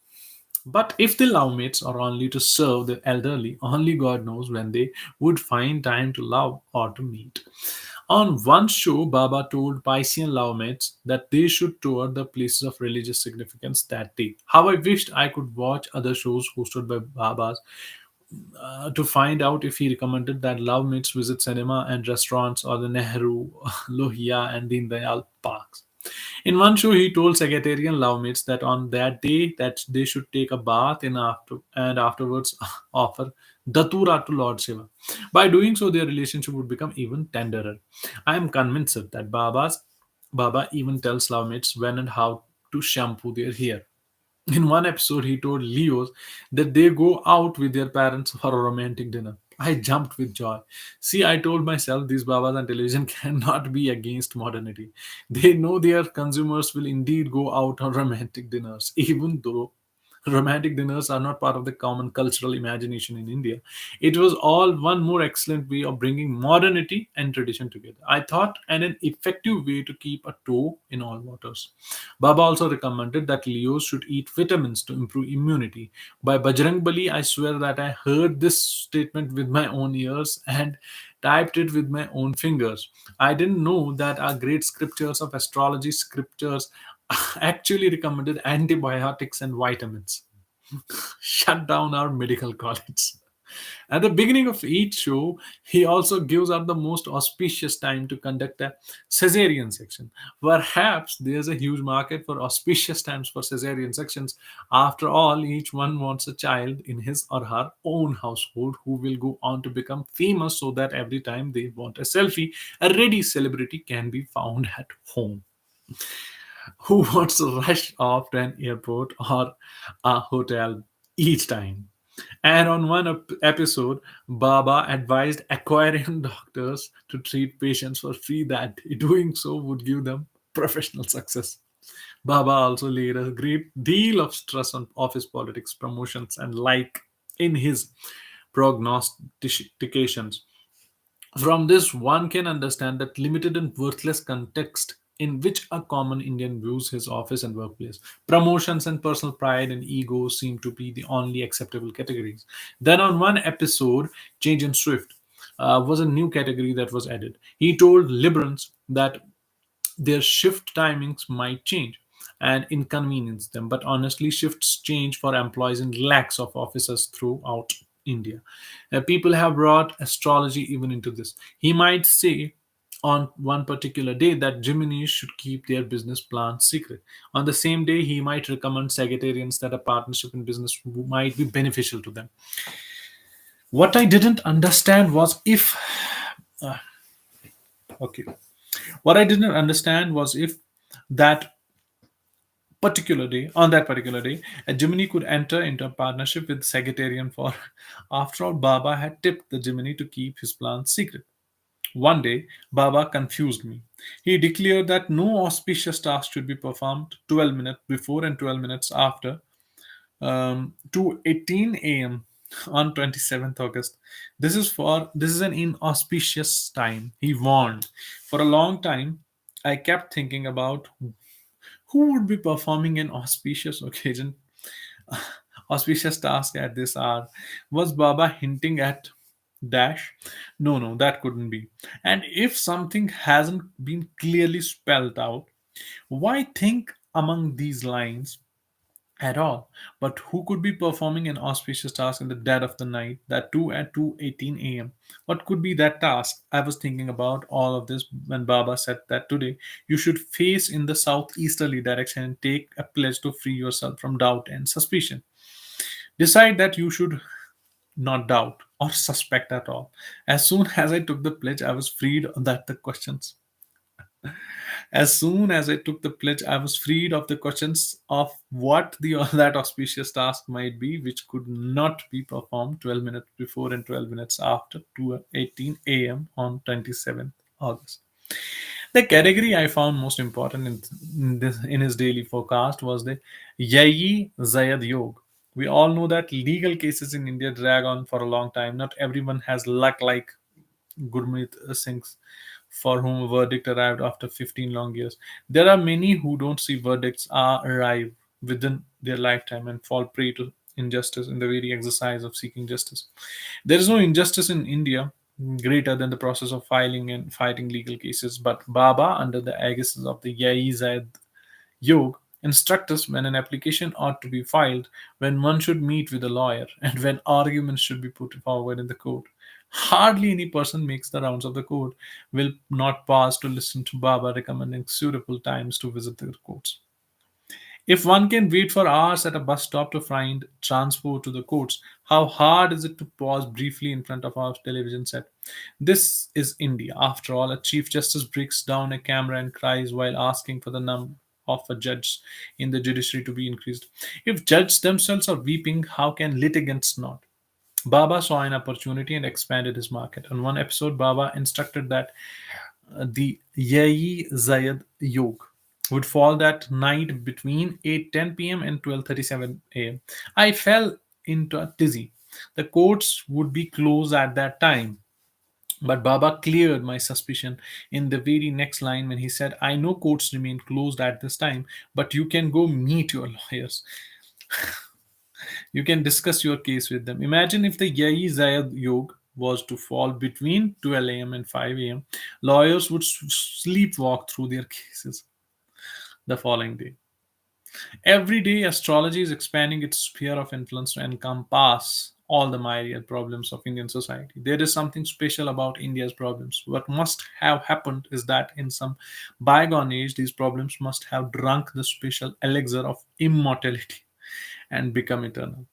But if the love mates are only to serve the elderly, only God knows when they would find time to love or to meet. On one show, Baba told Piscean love mates that they should tour the places of religious significance that day. How I wished I could watch other shows hosted by Babas to find out if he recommended that love mates visit cinema and restaurants or the Nehru, Lohia, and Deen Dayal parks. In one show, he told Secretarian lovemates that on that day that they should take a bath and afterwards offer datura to Lord Shiva. By doing so, their relationship would become even tenderer. I am convinced that Baba even tells lovemates when and how to shampoo their hair. In one episode, he told Leos that they go out with their parents for a romantic dinner. I jumped with joy. See, I told myself these Babas on television cannot be against modernity. They know their consumers will indeed go out on romantic dinners, even though romantic dinners are not part of the common cultural imagination in India. It was all one more excellent way of bringing modernity and tradition together. I thought, and an effective way to keep a toe in all waters. Baba also recommended that Leos should eat vitamins to improve immunity. By Bajrang Bali, I swear that I heard this statement with my own ears and typed it with my own fingers. I didn't know that our great scriptures of astrology scriptures actually recommended antibiotics and vitamins. Shut down our medical college. At the beginning of each show, he also gives out the most auspicious time to conduct a cesarean section. Perhaps there's a huge market for auspicious times for cesarean sections. After all, each one wants a child in his or her own household who will go on to become famous so that every time they want a selfie, a ready celebrity can be found at home who wants to rush off to an airport or a hotel each time. And on one episode, Baba advised aquarium doctors to treat patients for free that doing so would give them professional success. Baba also laid a great deal of stress on office politics, promotions, and like in his prognostications. From this, one can understand that limited and worthless context in which a common Indian views his office and workplace. Promotions and personal pride and ego seem to be the only acceptable categories. Then, on one episode, Change in Swift was a new category that was added. He told Liberals that their shift timings might change and inconvenience them, but honestly, shifts change for employees in lakhs of offices throughout India. People have brought astrology even into this. He might say on one particular day that Geminis should keep their business plans secret. On the same day, he might recommend Sagittarians that a partnership in business might be beneficial to them. What I didn't understand was if Okay. What I didn't understand was if that on that particular day, a Jiminy could enter into a partnership with Sagittarian for after all, Baba had tipped the Jiminy to keep his plans secret. One day, Baba confused me. He declared that no auspicious task should be performed 12 minutes before and 12 minutes after 2:18 a.m. on 27th August. This is an inauspicious time. He warned. For a long time, I kept thinking about who would be performing an auspicious task at this hour. Was Baba hinting at dash? No, no, that couldn't be. And if something hasn't been clearly spelled out, why think among these lines at all? But who could be performing an auspicious task in the dead of the night, that too at 2:18 a.m.? What could be that task? I was thinking about all of this when Baba said that today you should face in the southeasterly direction and take a pledge to free yourself from doubt and suspicion. Decide that you should not doubt or suspect at all. As soon as I took the pledge, I was freed of that the questions. As soon as I took the pledge, I was freed of the questions of what the that auspicious task might be, which could not be performed 12 minutes before and 12 minutes after 2:18 a.m. on 27th August. The category I found most important in his daily forecast was the Yayi Zayad Yog. We all know that legal cases in India drag on for a long time. Not everyone has luck like Gurmeet Singh's, for whom a verdict arrived after 15 long years. There are many who don't see verdicts arrive within their lifetime and fall prey to injustice in the very exercise of seeking justice. There is no injustice in India greater than the process of filing and fighting legal cases, but Baba, under the aegis of the Yai Zaid Yog, instruct us when an application ought to be filed, when one should meet with a lawyer, and when arguments should be put forward in the court. Hardly any person makes the rounds of the court will not pause to listen to Baba recommending suitable times to visit the courts. If one can wait for hours at a bus stop to find transport to the courts, how hard is it to pause briefly in front of our television set? This is India. After all, a Chief Justice breaks down a camera and cries while asking for the number of a judge in the judiciary to be increased. If judges themselves are weeping, how can litigants not? Baba saw an opportunity and expanded his market. On one episode, Baba instructed that the Yayi Zayed Yog would fall that night between 8:10 p.m. and 12:37 a.m. I fell into a dizzy. The courts would be closed at that time. But Baba cleared my suspicion in the very next line when he said, I know courts remain closed at this time, but you can go meet your lawyers. You can discuss your case with them. Imagine if the Yai Zayad Yog was to fall between 12 a.m. and 5 a.m. Lawyers would sleepwalk through their cases the following day. Every day, astrology is expanding its sphere of influence to encompass all the myriad problems of Indian society. There is something special about India's problems. What must have happened is that in some bygone age, these problems must have drunk the special elixir of immortality and become eternal.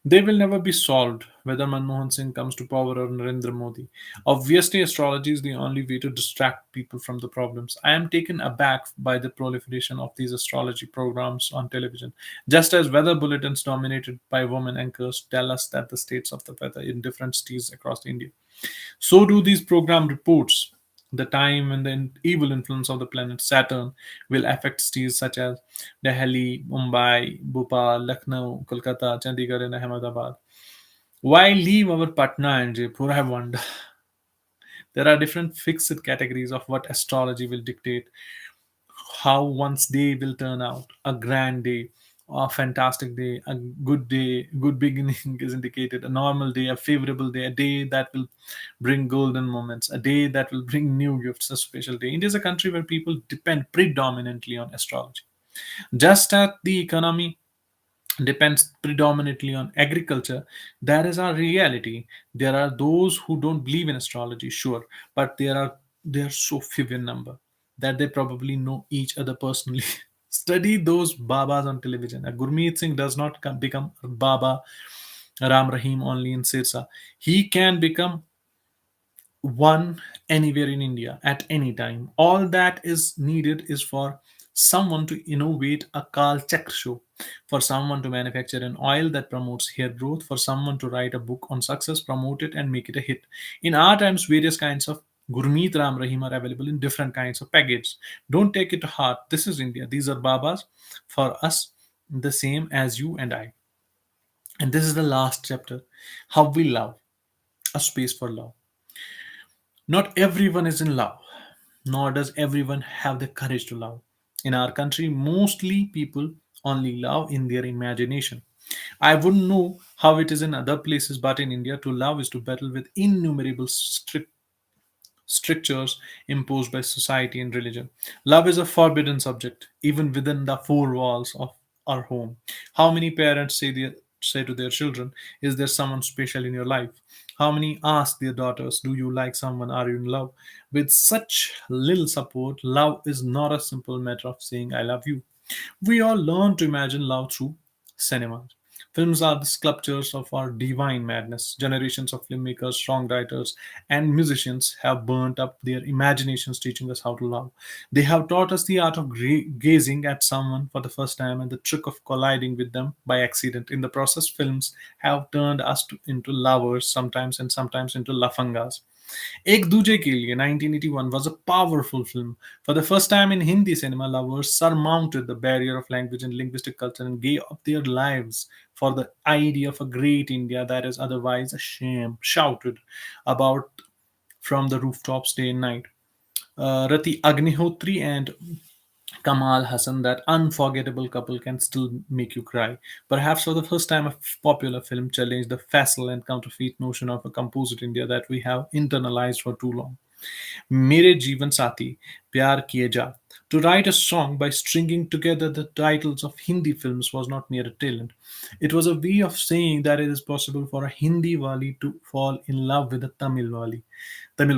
They will never be solved, whether Manmohan Singh comes to power or Narendra Modi. Obviously, astrology is the only way to distract people from the problems. I am taken aback by the proliferation of these astrology programs on television. Just as weather bulletins dominated by women anchors tell us that the states of the weather in different states across India, so do these program reports. The time when the evil influence of the planet Saturn will affect cities such as Delhi, Mumbai, Bhopal, Lucknow, Kolkata, Chandigarh, and Ahmedabad. Why leave our Patna and Jaipur? I wonder. There are different fixed categories of what astrology will dictate how one's day will turn out. A grand day, a fantastic day, a good day, good beginning is indicated, a normal day, a favorable day, a day that will bring golden moments, a day that will bring new gifts, a special day. India is a country where people depend predominantly on astrology. Just as the economy depends predominantly on agriculture, that is our reality. There are those who don't believe in astrology, sure, but they are so few in number that they probably know each other personally. Study those babas on television. A Gurmeet Singh does not become Baba Ram Rahim only in Sirsa. He can become one anywhere in India at any time. All that is needed is for someone to innovate a Kal Chakra show, for someone to manufacture an oil that promotes hair growth, for someone to write a book on success, promote it, and make it a hit. In our times, various kinds of Gurmeet Ram Rahim are available in different kinds of packages. Don't take it to heart. This is India. These are Babas for us, the same as you and I. And this is the last chapter, how we love, a space for love. Not everyone is in love, nor does everyone have the courage to love. In our country, mostly people only love in their imagination. I wouldn't know how it is in other places, but in India, to love is to battle with innumerable strictures imposed by society and religion. Love is a forbidden subject, even within the four walls of our home. How many parents say to their children, "Is there someone special in your life?" How many ask their daughters, "Do you like someone? Are you in love?" With such little support, love is not a simple matter of saying, "I love you." We all learn to imagine love through cinema. Films are the sculptures of our divine madness. Generations of filmmakers, songwriters, and musicians have burnt up their imaginations teaching us how to love. They have taught us the art of gazing at someone for the first time and the trick of colliding with them by accident. In the process, films have turned us into lovers sometimes and sometimes into lafangas. एक दूजे के लिए 1981 was a powerful film. For the first time in Hindi cinema, lovers surmounted the barrier of language and linguistic culture and gave up their lives for the idea of a great India that is otherwise a sham, shouted about from the rooftops day and night. Rati Agnihotri and Kamal Hassan, that unforgettable couple, can still make you cry. Perhaps for the first time, a popular film challenged the facile and counterfeit notion of a composite India that we have internalized for too long. Mere Jeevan Sati, Pyar Kiye Ja. To write a song by stringing together the titles of Hindi films was not mere talent. It was a way of saying that it is possible for a Hindi wali to fall in love with a Tamil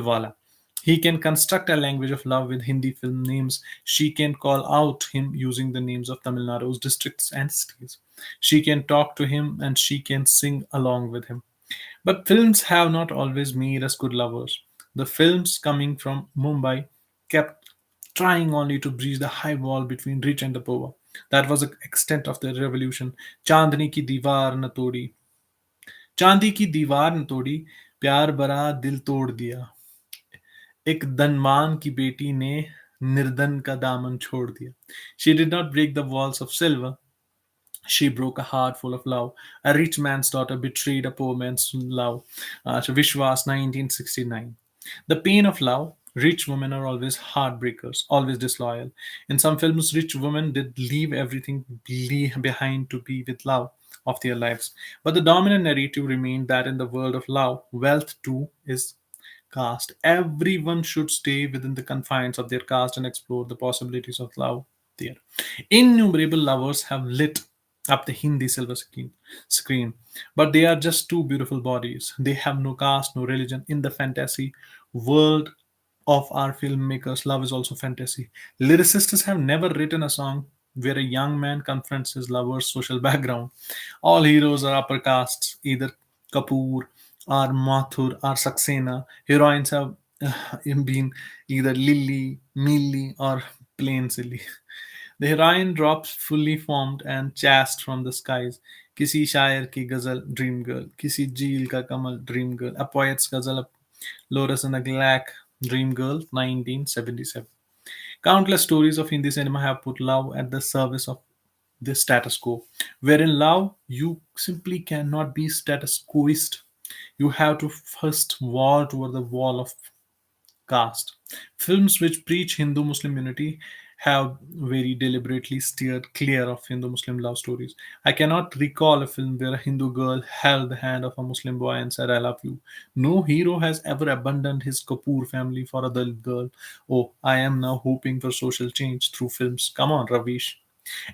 wala. He can construct a language of love with Hindi film names. She can call out him using the names of Tamil Nadu's districts and cities. She can talk to him and she can sing along with him. But films have not always made us good lovers. The films coming from Mumbai kept trying only to breach the high wall between rich and the poor. That was the extent of the revolution. चांदनी की दीवार न तोड़ी चांदी की दीवार न तोड़ी प्यार भरा दिल तोड़ दिया एक धनवान की बेटी ने निर्धन का दामन छोड़ दिया. She did not break the walls of silver. She broke a heart full of love. A rich man's daughter betrayed a poor man's love. Vishwas, 1969. The pain of love. Rich women are always heartbreakers, always disloyal. In some films, rich women did leave everything behind to be with love of their lives. But the dominant narrative remained that in the world of love, wealth too is caste. Everyone should stay within the confines of their caste and explore the possibilities of love there. Innumerable lovers have lit up the Hindi silver screen, but they are just two beautiful bodies. They have no caste, no religion. In the fantasy world of our filmmakers, love is also fantasy. Lyricists have never written a song where a young man confronts his lover's social background. All heroes are upper castes, either Kapoor or Mathur or Saxena. Heroines have been either Lily, Millie, or plain silly. The heroine drops fully formed and chaste from the skies. किसी शायर की गजल dream girl, किसी झील का कमल dream girl, a poet's ghazal, a lotus in a glac dream girl, 1977. Countless stories of Hindi cinema have put love at the service of the status quo. Where in love, you simply cannot be status quoist. You have to first vault over the wall of caste. Films which preach Hindu Muslim unity have very deliberately steered clear of Hindu Muslim love stories. I cannot recall a film where a Hindu girl held the hand of a Muslim boy and said, "I love you." No hero has ever abandoned his Kapoor family for a Dalit girl. Oh, I am now hoping for social change through films. Come on, Ravish.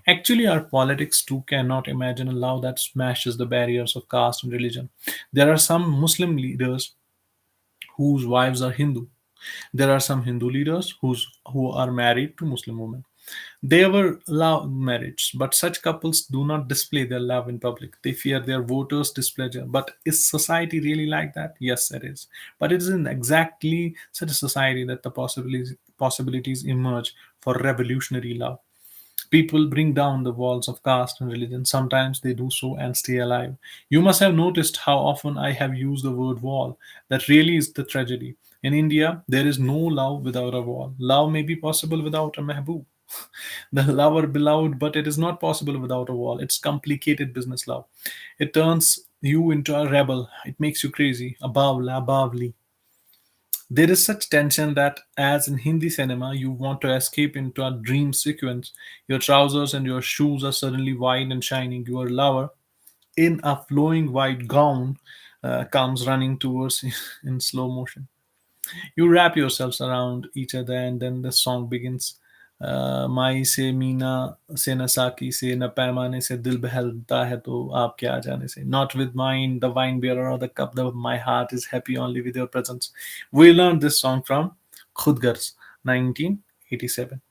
Actually, our politics too cannot imagine a love that smashes the barriers of caste and religion. There are some Muslim leaders whose wives are Hindu. There are some Hindu leaders who are married to Muslim women. They were love marriages, but such couples do not display their love in public. They fear their voters' displeasure. But is society really like that? Yes, it is. But it isn't exactly such a society that the possibilities emerge for revolutionary love. People bring down the walls of caste and religion. Sometimes they do so and stay alive. You must have noticed how often I have used the word wall. That really is the tragedy. In India, there is no love without a wall. Love may be possible without a mehboob. The lover beloved, but it is not possible without a wall. It's complicated business love. It turns you into a rebel. It makes you crazy. A bawla, bawli. There is such tension that, as in Hindi cinema, you want to escape into a dream sequence. Your trousers and your shoes are suddenly white and shining. Your lover, in a flowing white gown, comes running towards you in slow motion. You wrap yourselves around each other, and then the song begins. माई से मीना से न साकी से न पैमाने से दिल बहलता है तो आपके आ जाने से not with mine the wine bearer or the cup the my heart is happy only with your presence. We learned this song from Khudgars 1987.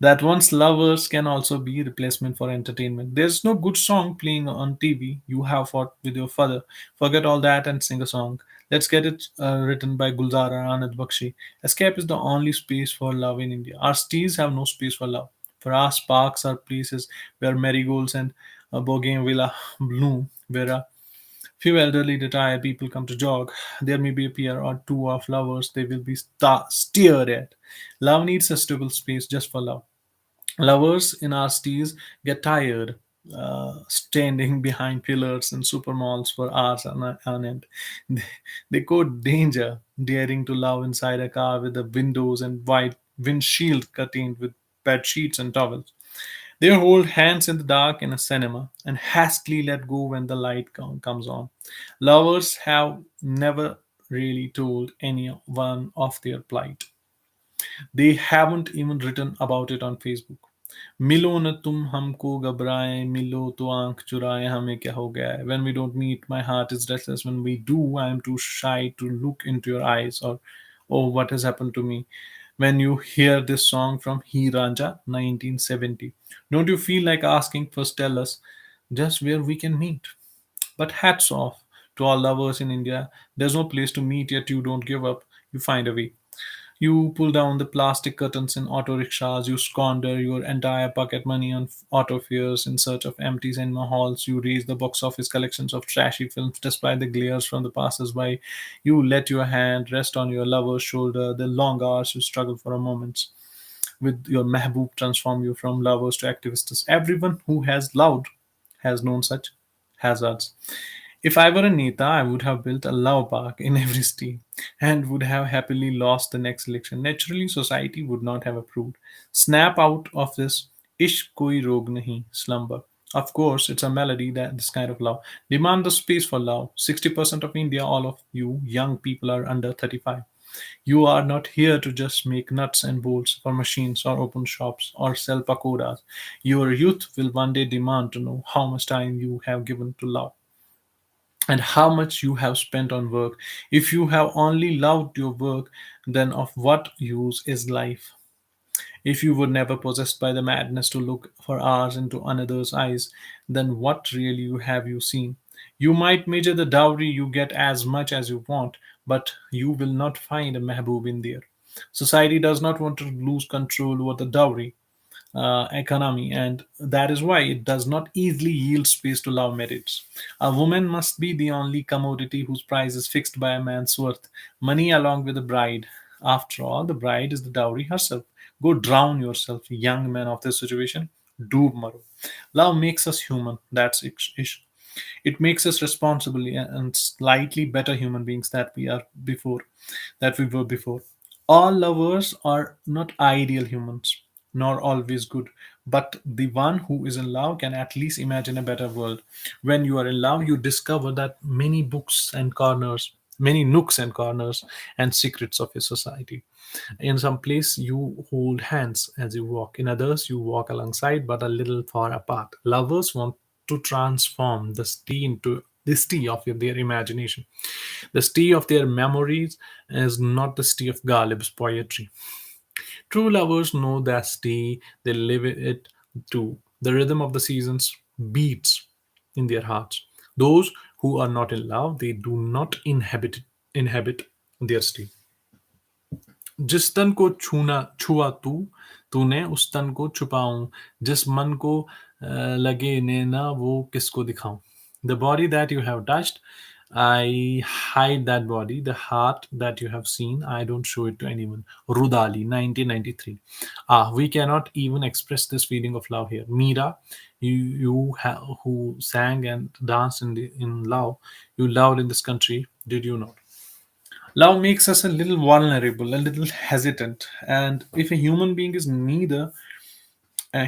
That once lovers can also be replacement for entertainment. There's no good song playing on TV. You have fought with your father. Forget all that and sing a song. Let's get it written by Gulzara Anand Bakshi. Escape is the only space for love in India. Our cities have no space for love. For us, parks are places where marigolds and bougainvillea bloom, where few elderly retired people come to jog. There may be a pair or two of lovers they will be stared at. Love needs a stable space just for love. Lovers in our cities get tired standing behind pillars in supermalls for hours on end. They, they quote danger, daring to love inside a car with the windows and white windshield curtained with bed sheets and towels. They hold hands in the dark in a cinema and hastily let go when the light comes on. Lovers have never really told anyone of their plight. They haven't even written about it on Facebook. मिलो न तुम हमको घबराए मिलो तो आंख चुराए हमें क्या हो गया है when we don't meet my heart is restless when we do I am too shy to look into your eyes or oh what has happened to me when you hear this song from He Ranja 1970 don't you feel like asking first tell us just where we can meet but hats off to all lovers in India. There's no place to meet, yet you don't give up. You find a way. You pull down the plastic curtains in auto rickshaws. You squander your entire pocket money on auto fares in search of empty cinema halls. You raise the box office collections of trashy films despite the glares from the passers-by. You let your hand rest on your lover's shoulder. The long hours you struggle for a moment with your mehboob transform you from lovers to activists. Everyone who has loved has known such hazards. If I were a Neta, I would have built a love park in every city and would have happily lost the next election. Naturally, society would not have approved. Snap out of this ish koi rog nahi slumber. Of course, it's a melody that this kind of love. Demand the space for love. 60% of India, all of you young people are under 35. You are not here to just make nuts and bolts for machines or open shops or sell pakoras. Your youth will one day demand to know how much time you have given to love and how much you have spent on work. If you have only loved your work, then of what use is life? If you were never possessed by the madness to look for hours into another's eyes, then what really have you seen? You might measure the dowry you get as much as you want, but you will not find a mehboob in there. Society does not want to lose control over the dowry economy, and that is why it does not easily yield space to love marriage. A woman must be the only commodity whose price is fixed by a man's worth, money along with the bride. After all, the bride is the dowry herself. Go drown yourself, young man of this situation. Doob maro. Love makes us human. That's ish. It makes us responsible and slightly better human beings that we were before. All lovers are not ideal humans, nor always good, but the one who is in love can at least imagine a better world. When you are in love, you discover that many nooks and corners, and secrets of a society. In some place, you hold hands as you walk. In others, you walk alongside but a little far apart. Lovers want to transform the city into the city of their imagination. The city of their memories is not the city of Ghalib's poetry. True lovers know their stay, they live it too. The rhythm of the seasons beats in their hearts. Those who are not in love, they do not inhabit their stay. जिस तन को छुआ तूने उस तन को छुपाऊं जिस मन को लगे नैना वो किसको दिखाऊं the body that you have touched I hide that body the heart that you have seen I don't show it to anyone Rudali 1993 we cannot even express this feeling of love here Meera who sang and danced in love you loved in this country did you not Love makes us a little vulnerable, a little hesitant, and if a human being is neither,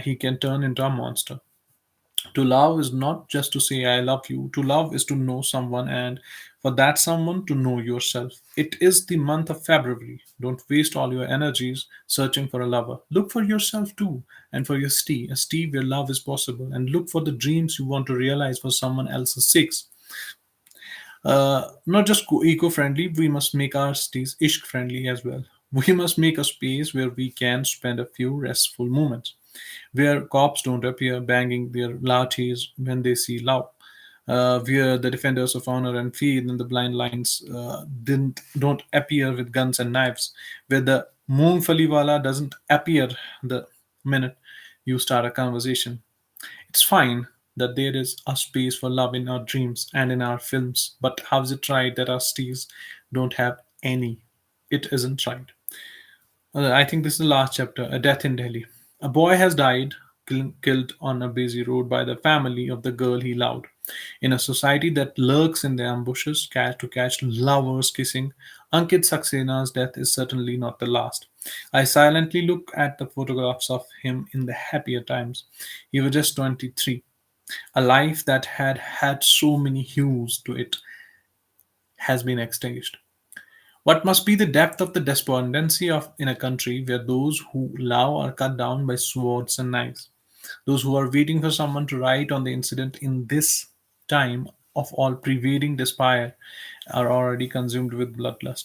he can turn into a monster. To love is not just to say, I love you. To love is to know someone, and for that someone to know yourself. It is the month of February. Don't waste all your energies searching for a lover. Look for yourself too, and for your stee, a stee where love is possible, and look for the dreams you want to realize for someone else's sakes. Not just eco-friendly, we must make our cities ishq-friendly as well. We must make a space where we can spend a few restful moments, where cops don't appear banging their lathis when they see love, where the defenders of honor and faith and the blind lines don't appear with guns and knives, where the moonfali wala doesn't appear the minute you start a conversation. It's fine that there is a space for love in our dreams and in our films, but how's it right that our steves don't have any? It isn't right. I think this is the last chapter A Death in Delhi. A boy has died, killed on a busy road by the family of the girl he loved. In a society that lurks in the ambushes to catch lovers kissing, Ankit Saksena's death is certainly not the last. I silently look at the photographs of him in the happier times. He was just 23. A life that had had so many hues to it has been extinguished. What must be the depth of the despondency of in a country where those who love are cut down by swords and knives? Those who are waiting for someone to write on the incident in this time of all pervading despair are already consumed with bloodlust.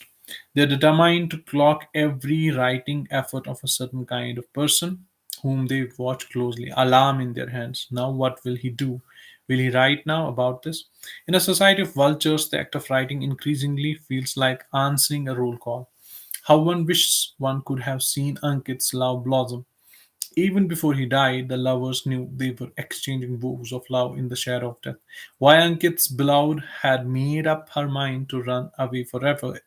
They are determined to clock every writing effort of a certain kind of person whom they watch closely, alarm in their hands. Now, what will he do? Will he write now about this? In a society of vultures, the act of writing increasingly feels like answering a roll call. How one wishes one could have seen Ankit's love blossom. Even before he died, the lovers knew they were exchanging vows of love in the shadow of death. Why Ankit's beloved had made up her mind to run away forever,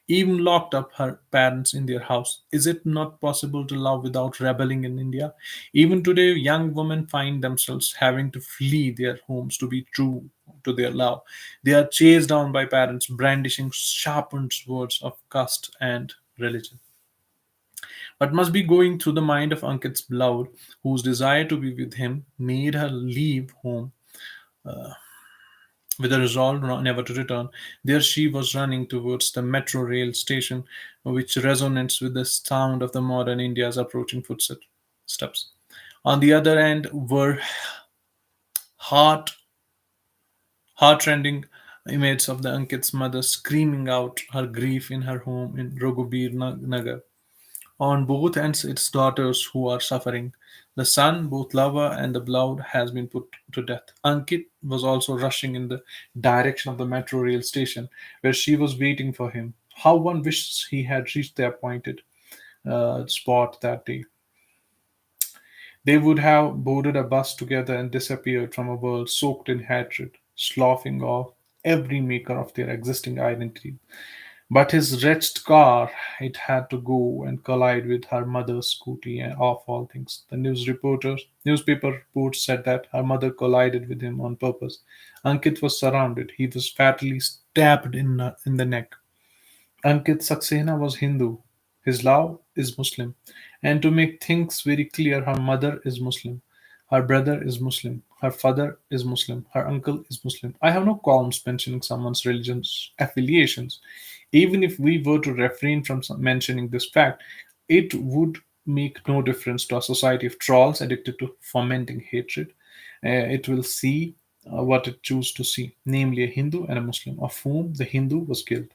even locked up her parents in their house. Is it not possible to love without rebelling in India? Even today, young women find themselves having to flee their homes to be true to their love. They are chased down by parents brandishing sharpened words of caste and religion. What must be going through the mind of Ankit's beloved, whose desire to be with him made her leave home with a resolve never to return. There she was running towards the metro rail station, which resonates with the sound of the modern India's approaching footsteps. On the other end were heart heartrending images of the Ankit's mother screaming out her grief in her home in Raghuveer Nagar. On both ends, its daughters who are suffering. The son, both lover and the beloved, has been put to death. Ankit was also rushing in the direction of the metro rail station, where she was waiting for him. How one wishes he had reached the appointed spot that day. They would have boarded a bus together and disappeared from a world soaked in hatred, sloughing off every maker of their existing identity. But his wretched car, it had to go and collide with her mother's scooty and of all things. The newspaper reports said that her mother collided with him on purpose. Ankit was surrounded. He was fatally stabbed in the neck. Ankit Saxena was Hindu. His love is Muslim. And to make things very clear, her mother is Muslim. Her brother is Muslim. Her father is Muslim. Her uncle is Muslim. I have no qualms mentioning someone's religion's affiliations. Even if we were to refrain from mentioning this fact, it would make no difference to a society of trolls addicted to fomenting hatred. It will see what it chooses to see, namely a Hindu and a Muslim, of whom the Hindu was killed.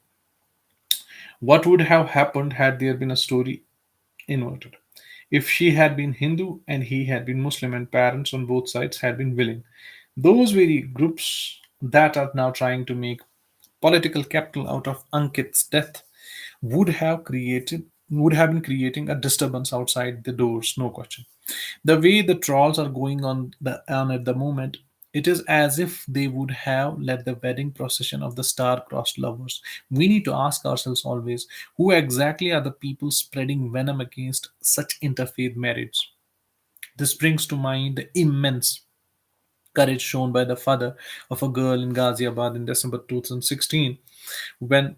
What would have happened had there been a story inverted. If she had been Hindu and he had been Muslim, and parents on both sides had been willing, those very groups that are now trying to make political capital out of Ankit's death would have been creating a disturbance outside the doors, no question. The way the trolls are going on at the moment, it is as if they would have led the wedding procession of the star-crossed lovers. We need to ask ourselves always, who exactly are the people spreading venom against such interfaith marriage? This brings to mind the immense courage shown by the father of a girl in Ghaziabad in December 2016, when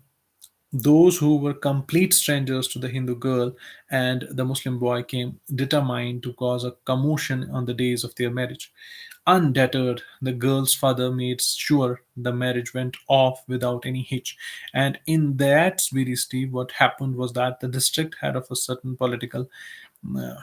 those who were complete strangers to the Hindu girl and the Muslim boy came determined to cause a commotion on the days of their marriage. Undeterred, the girl's father made sure the marriage went off without any hitch. And in that very Steve, what happened was that the district head of a certain political uh,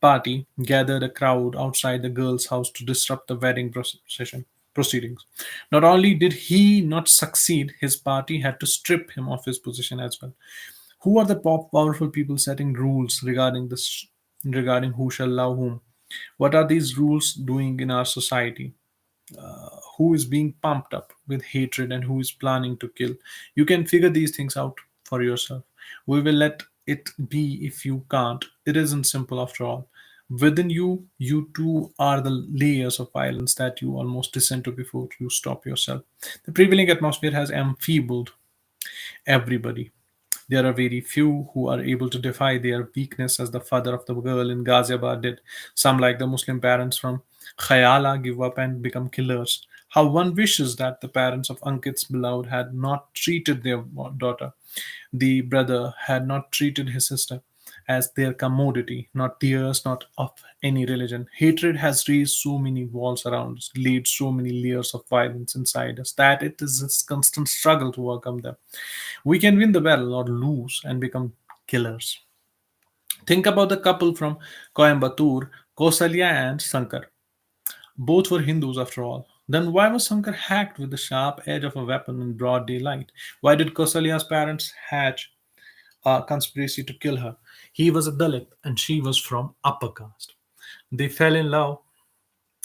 party gathered a crowd outside the girl's house to disrupt the wedding procession proceedings. Not only did he not succeed, his party had to strip him of his position as well. Who are the powerful people setting rules regarding this, regarding who shall love whom? What are these rules doing in our society? Who is being pumped up with hatred and who is planning to kill? You can figure these things out for yourself. We will let it be if you can't. It isn't simple after all. Within you, you too are the layers of violence that you almost descend to before you stop yourself. The prevailing atmosphere has enfeebled everybody. There are very few who are able to defy their weakness, as the father of the girl in Ghaziabad did. Some, like the Muslim parents from Khayala, give up and become killers. How one wishes that the parents of Ankit's beloved had not treated their daughter, the brother had not treated his sister, as their commodity, not theirs, not of any religion. Hatred has raised so many walls around us, laid so many layers of violence inside us, that it is a constant struggle to overcome them. We can win the battle or lose and become killers. Think about the couple from Coimbatore, Kausalya and Sankar. Both were Hindus after all. Then why was Sankar hacked with the sharp edge of a weapon in broad daylight? Why did Kausalya's parents hatch a conspiracy to kill her? He was a Dalit and she was from upper caste. They fell in love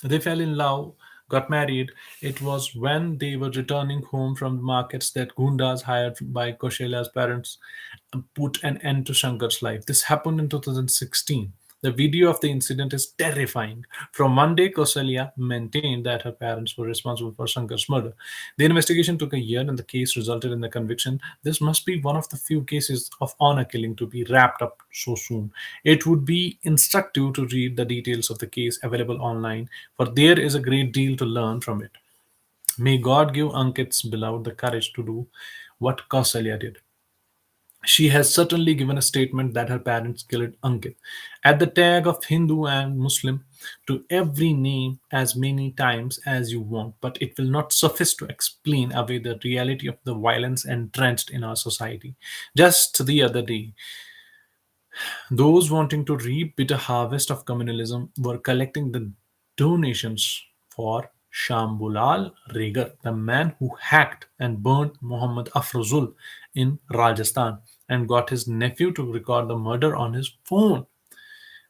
they fell in love, got married. It was when they were returning home from the markets that Gundas hired by Kaushalia's parents put an end to Shankar's life. This happened in 2016. The video of the incident is terrifying. From one day, Kausalya maintained that her parents were responsible for Shankar's murder. The investigation took a year and the case resulted in the conviction. This must be one of the few cases of honor killing to be wrapped up so soon. It would be instructive to read the details of the case available online, for there is a great deal to learn from it. May God give Ankit's beloved the courage to do what Kausalya did. She has certainly given a statement that her parents killed Ankit. Add the tag of Hindu and Muslim to every name as many times as you want, but it will not suffice to explain away the reality of the violence entrenched in our society. Just the other day, those wanting to reap bitter harvest of communalism were collecting the donations for Shambulal Regar, the man who hacked and burned Muhammad Afrozul in Rajasthan and got his nephew to record the murder on his phone.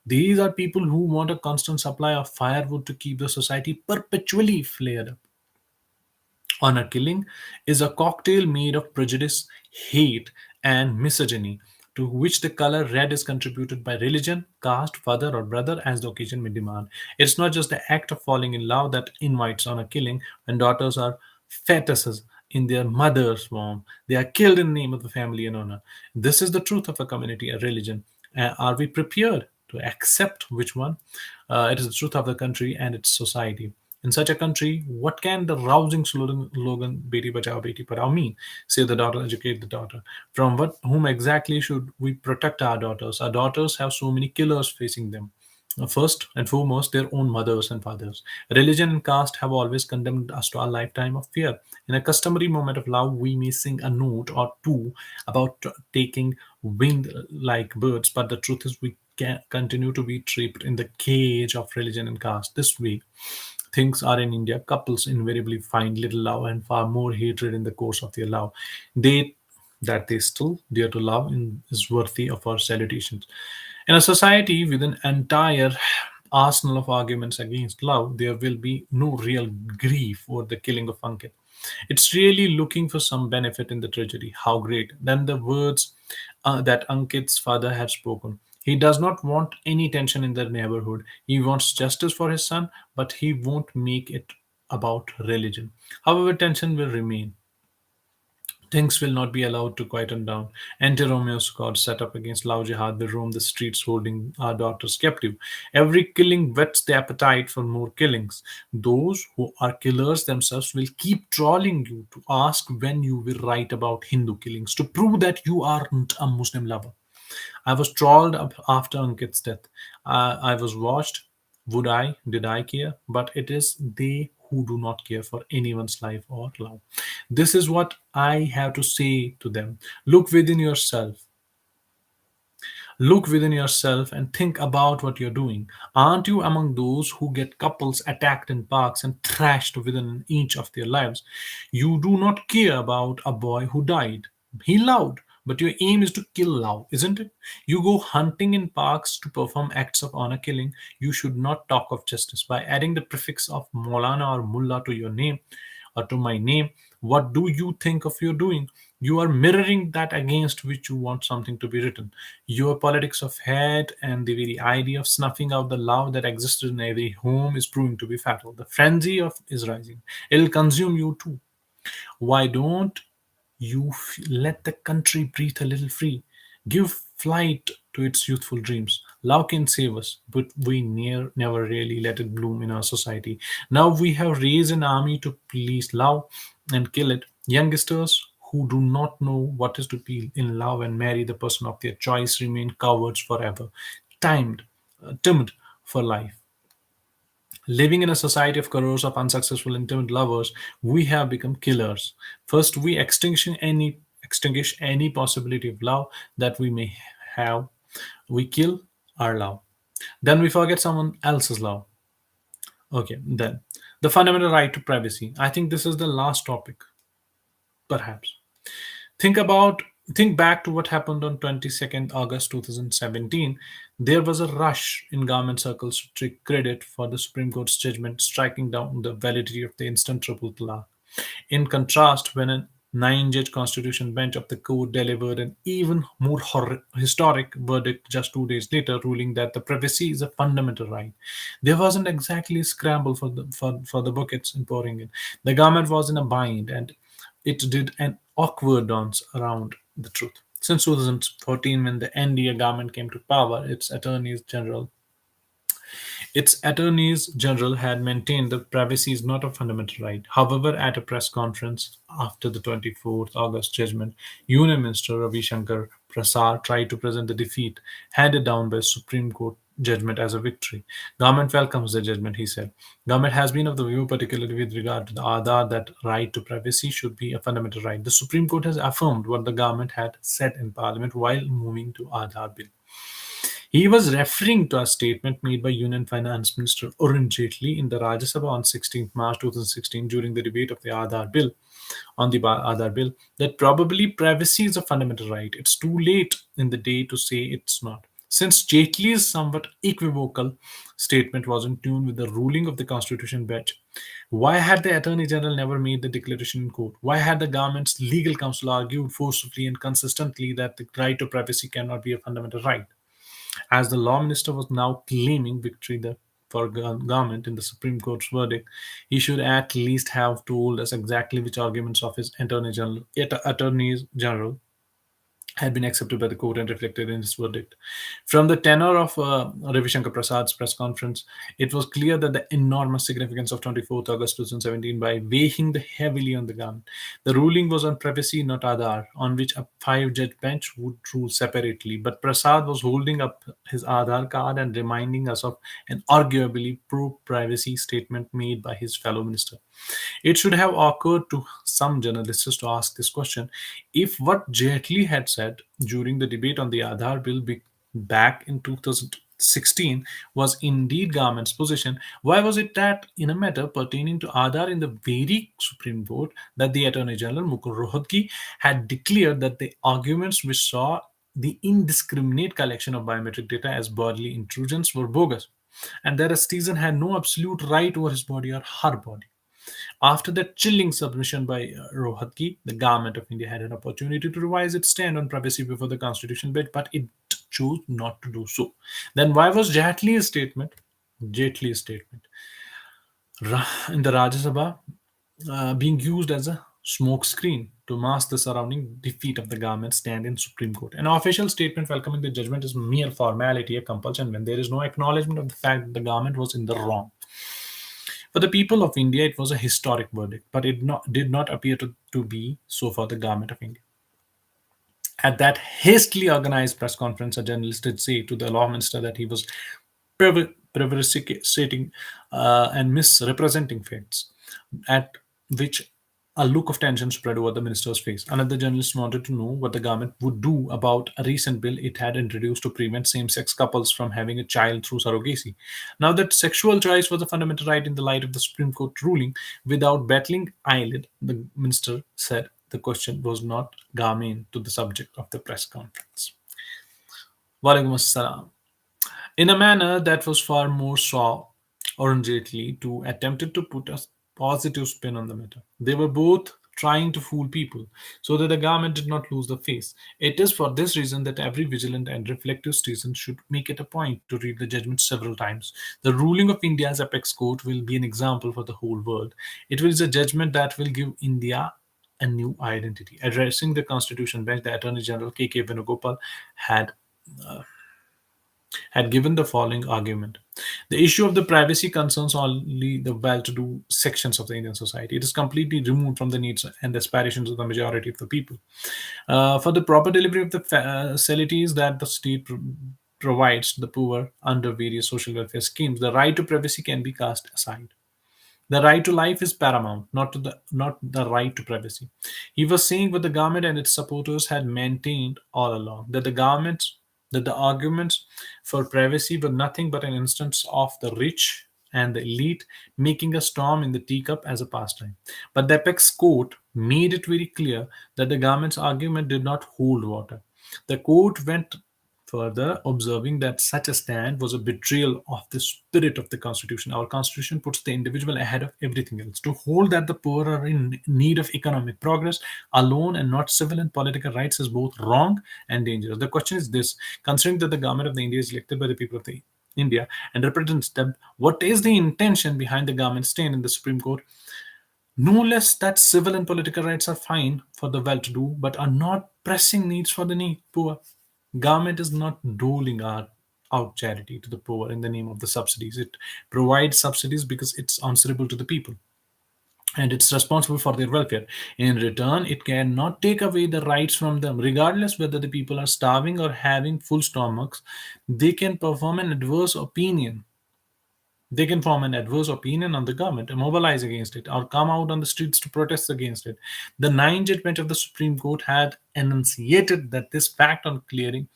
These are people who want a constant supply of firewood to keep the society perpetually flared up. Honor killing is a cocktail made of prejudice, hate, and misogyny, to which the color red is contributed by religion, caste, father, or brother as the occasion may demand. It's not just the act of falling in love that invites honor killing when daughters are fetuses in their mother's womb. They are killed in the name of the family and honor. This is the truth of a community, a religion. Are we prepared to accept which one? It is the truth of the country and its society. In such a country, what can the rousing slogan "Beti Bachao, Beti Padhao" mean? Say the daughter, educate the daughter. From whom exactly should we protect our daughters? Our daughters have so many killers facing them. First and foremost, their own mothers and fathers. Religion and caste have always condemned us to a lifetime of fear. In a customary moment of love, we may sing a note or two about taking wing like birds, but the truth is we can continue to be trapped in the cage of religion and caste. This way, things are in India. Couples invariably find little love and far more hatred in the course of their love. They that they still dare to love is worthy of our salutations. In a society with an entire arsenal of arguments against love, there will be no real grief over the killing of Ankit. It's really looking for some benefit in the tragedy. How great! Then the words that Ankit's father had spoken. He does not want any tension in the neighborhood. He wants justice for his son, but he won't make it about religion. However, tension will remain. Things will not be allowed to quieten down. Anti-Romeo squad set up against Lao Jihad will roam the streets holding our daughters captive. Every killing whets the appetite for more killings. Those who are killers themselves will keep trolling you to ask when you will write about Hindu killings to prove that you aren't a Muslim lover. I was trolled up after Ankit's death. I was watched. Would I? Did I care? But it is they who do not care for anyone's life or love. This is what I have to say to them. Look within yourself. Look within yourself and think about what you're doing. Aren't you among those who get couples attacked in parks and thrashed within an inch of their lives? You do not care about a boy who died. He loved, but your aim is to kill love, isn't it? You go hunting in parks to perform acts of honor killing. You should not talk of justice by adding the prefix of Maulana or Mullah to your name or to my name. What do you think of your doing? You are mirroring that against which you want something to be written. Your politics of hate and the very idea of snuffing out the love that existed in every home is proving to be fatal. The frenzy of is rising. It'll consume you too. Why don't you let the country breathe a little free? Give flight to its youthful dreams. Love can save us, but we never really let it bloom in our society. Now we have raised an army to police love and kill it. Youngsters who do not know what is to be in love and marry the person of their choice remain cowards forever, timed, timid for life. Living in a society of crores of unsuccessful intimate lovers, we have become killers. First, we extinguish any possibility of love that we may have. We kill our love. Then we forget someone else's love. Okay, then the fundamental right to privacy. I think this is the last topic, perhaps. Think about think back to what happened on 22nd August 2017. There was a rush in government circles to take credit for the Supreme Court's judgment striking down the validity of the instant triple talaq. In contrast, when a nine-judge constitution bench of the court delivered an even more historic verdict just 2 days later, ruling that the privacy is a fundamental right. There wasn't exactly a scramble for the buckets in pouring in. The government was in a bind, and it did an awkward dance around the truth. Since 2014, when the NDA government came to power, its attorneys general had maintained that privacy is not a fundamental right. However, at a press conference after the 24th August judgment, Union Minister Ravi Shankar Prasad tried to present the defeat handed down by Supreme Court judgment as a victory. Government welcomes the judgment, he said. Government has been of the view, particularly with regard to the Aadhaar, that right to privacy should be a fundamental right. The Supreme Court has affirmed what the government had said in Parliament while moving to Aadhaar bill. He was referring to a statement made by Union Finance Minister Arun Jaitley in the Rajya Sabha on 16th March 2016 during the debate of the Aadhaar bill that probably privacy is a fundamental right. It's too late in the day to say it's not. Since Jaitley's somewhat equivocal statement was in tune with the ruling of the Constitution bench, why had the Attorney General never made the declaration in court? Why had the government's legal counsel argued forcefully and consistently that the right to privacy cannot be a fundamental right? As the law minister was now claiming victory for government in the Supreme Court's verdict, he should at least have told us exactly which arguments of his attorneys general had been accepted by the court and reflected in its verdict. From the tenor of Ravi Shankar Prasad's press conference, it was clear that the enormous significance of 24th August 2017 by weighing heavily on the government. The ruling was on privacy, not Aadhaar, on which a five-judge bench would rule separately. But Prasad was holding up his Aadhaar card and reminding us of an arguably pro-privacy statement made by his fellow minister. It should have occurred to some journalists to ask this question: if what Jaitley had said during the debate on the Aadhaar bill back in 2016 was indeed government's position, why was it that in a matter pertaining to Aadhaar in the very Supreme Court that the Attorney General Mukul Rohatgi had declared that the arguments which saw the indiscriminate collection of biometric data as bodily intrusions were bogus, and that a citizen had no absolute right over his body or her body. After that chilling submission by Rohatgi, the government of India had an opportunity to revise its stand on privacy before the constitution bit, but it chose not to do so. Then why was Jaitley's statement in the Rajya Sabha being used as a smoke screen to mask the surrounding defeat of the government's stand in Supreme Court? An official statement welcoming the judgment is mere formality, a compulsion when there is no acknowledgement of the fact that the government was in the wrong. For the people of India, it was a historic verdict, but did not appear to be so for the government of India. At that hastily organized press conference, a journalist did say to the law minister that he was prevaricating and misrepresenting facts, at which a look of tension spread over the minister's face. Another journalist wanted to know what the government would do about a recent bill it had introduced to prevent same sex couples from having a child through surrogacy. Now that sexual choice was a fundamental right in the light of the Supreme Court ruling, without battling eyelid, the minister said the question was not germane to the subject of the press conference. Walaikum assalam. In a manner that was far more saw Arun Jaitley to attempted to put a positive spin on the matter. They were both trying to fool people so that the government did not lose the face. It is for this reason that every vigilant and reflective citizen should make it a point to read the judgment several times. The ruling of India's apex court will be an example for the whole world. It is a judgment that will give India a new identity. Addressing the Constitution Bench, the Attorney General K.K. Venugopal had had given the following argument. The issue of the privacy concerns only the well to do sections of the Indian society. It is completely removed from the needs and aspirations of the majority of the people. For the proper delivery of the facilities that the state provides to the poor under various social welfare schemes, the right to privacy can be cast aside. The right to life is paramount, not the right to privacy. He was saying what the government and its supporters had maintained all along, that the arguments for privacy were nothing but an instance of the rich and the elite making a storm in the teacup as a pastime. But the apex court made it very clear that the government's argument did not hold water. The court went further, observing that such a stand was a betrayal of the spirit of the Constitution. Our Constitution puts the individual ahead of everything else. To hold that the poor are in need of economic progress alone and not civil and political rights is both wrong and dangerous. The question is this: considering that the government of the India is elected by the people of the India and represents them, what is the intention behind the government stand in the Supreme Court? No less that civil and political rights are fine for the well-to-do, but are not pressing needs for the poor. Government is not doling out charity to the poor in the name of the subsidies. It provides subsidies because it's answerable to the people and it's responsible for their welfare. In return, it cannot take away the rights from them, regardless whether the people are starving or having full stomachs. They can perform an adverse opinion they can form an adverse opinion on the government and mobilize against it or come out on the streets to protest against it. The nine judgment of the Supreme Court had enunciated that this fact on clearing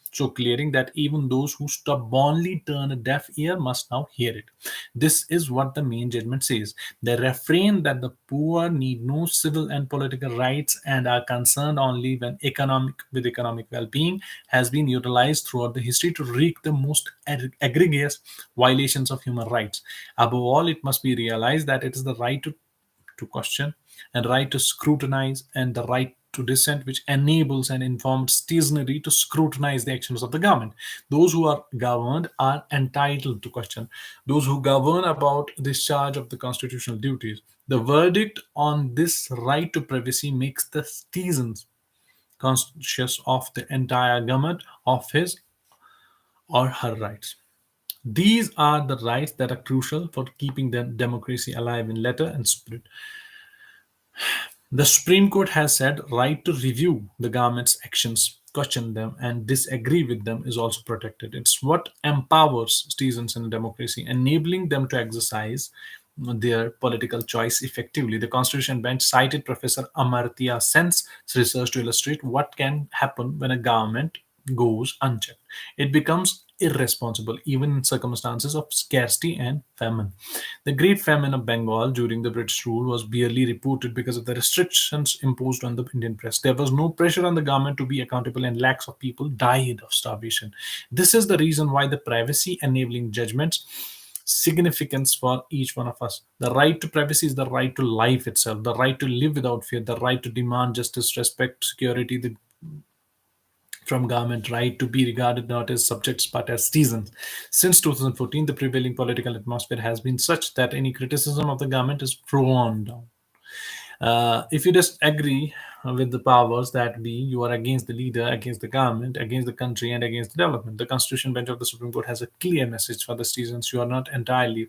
that even those who stubbornly turn a deaf ear must now hear it. This is what the main judgment says. The refrain that the poor need no civil and political rights and are concerned only when economic well-being has been utilized throughout the history to wreak the most egregious violations of human rights. Above all, it must be realized that it is the right to question and right to scrutinize and the right to dissent which enables an informed citizenry to scrutinize the actions of the government. Those who are governed are entitled to question those who govern about discharge of the constitutional duties. The verdict on this right to privacy makes the citizens conscious of the entire government of his or her rights. These are the rights that are crucial for keeping the democracy alive in letter and spirit. The Supreme Court has said right to review the government's actions, question them, and disagree with them is also protected. It's what empowers citizens in a democracy, enabling them to exercise their political choice effectively. The Constitution Bench cited Professor Amartya Sen's research to illustrate what can happen when a government goes unchecked. It becomes irresponsible, even in circumstances of scarcity and famine. The Great Famine of Bengal during the British rule was barely reported because of the restrictions imposed on the Indian press. There was no pressure on the government to be accountable, and lakhs of people died of starvation. This is the reason why the privacy enabling judgments significance for each one of us. The right to privacy is the right to life itself, the right to live without fear, the right to demand justice, respect, security, from government, right to be regarded not as subjects but as citizens. Since 2014, the prevailing political atmosphere has been such that any criticism of the government is thrown down. If you disagree with the powers that be, you are against the leader, against the government, against the country, and against the development. The Constitution Bench of the Supreme Court has a clear message for the citizens. You are entirely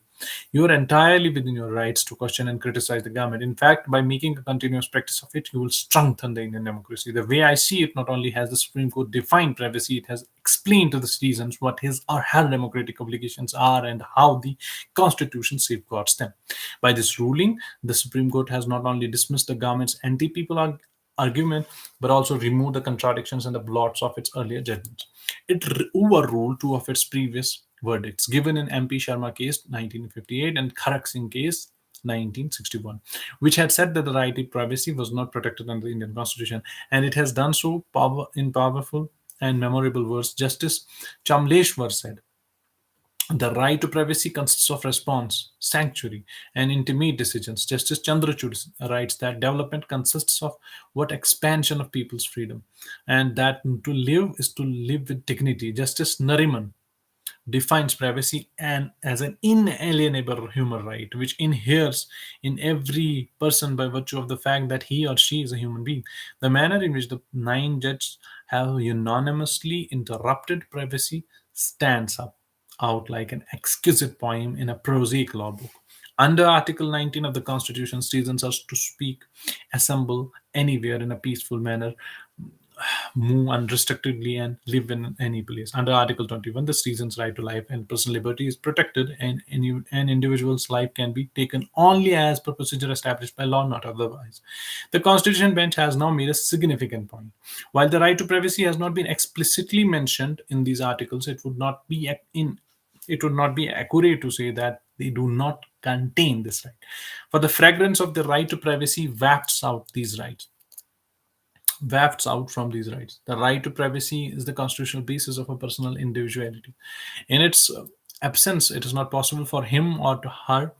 within your rights to question and criticize the government. In fact, by making a continuous practice of it, you will strengthen the Indian democracy. The way I see it, not only has the Supreme Court defined privacy, it has explained to the citizens what his or her democratic obligations are and how the Constitution safeguards them. By this ruling, the Supreme Court has not only dismissed the government's anti-people argument, but also removed the contradictions and the blots of its earlier judgments. It overruled two of its previous verdicts, given in MP Sharma case 1958 and Kharak Singh case 1961, which had said that the right to privacy was not protected under the Indian Constitution, and it has done so in powerful and memorable words. Justice Chamleshwar said, the right to privacy consists of response, sanctuary, and intimate decisions. Justice Chandrachud writes that development consists of what expansion of people's freedom, and that to live is to live with dignity. Justice Nariman defines privacy as an inalienable human right, which inheres in every person by virtue of the fact that he or she is a human being. The manner in which the nine judges have unanimously interrupted privacy stands up out like an exquisite poem in a prosaic law book. Under Article 19 of the Constitution, citizens are to speak, assemble anywhere in a peaceful manner, move unrestrictedly, and live in any place. Under Article 21, the citizen's right to life and personal liberty is protected, and an individual's life can be taken only as per procedure established by law, not otherwise. The Constitution Bench has now made a significant point. While the right to privacy has not been explicitly mentioned in these articles, it would not be accurate to say that they do not contain this right. For the fragrance of the right to privacy wafts out from these rights. The right to privacy is the constitutional basis of a personal individuality. In its absence, it is not possible for him or to her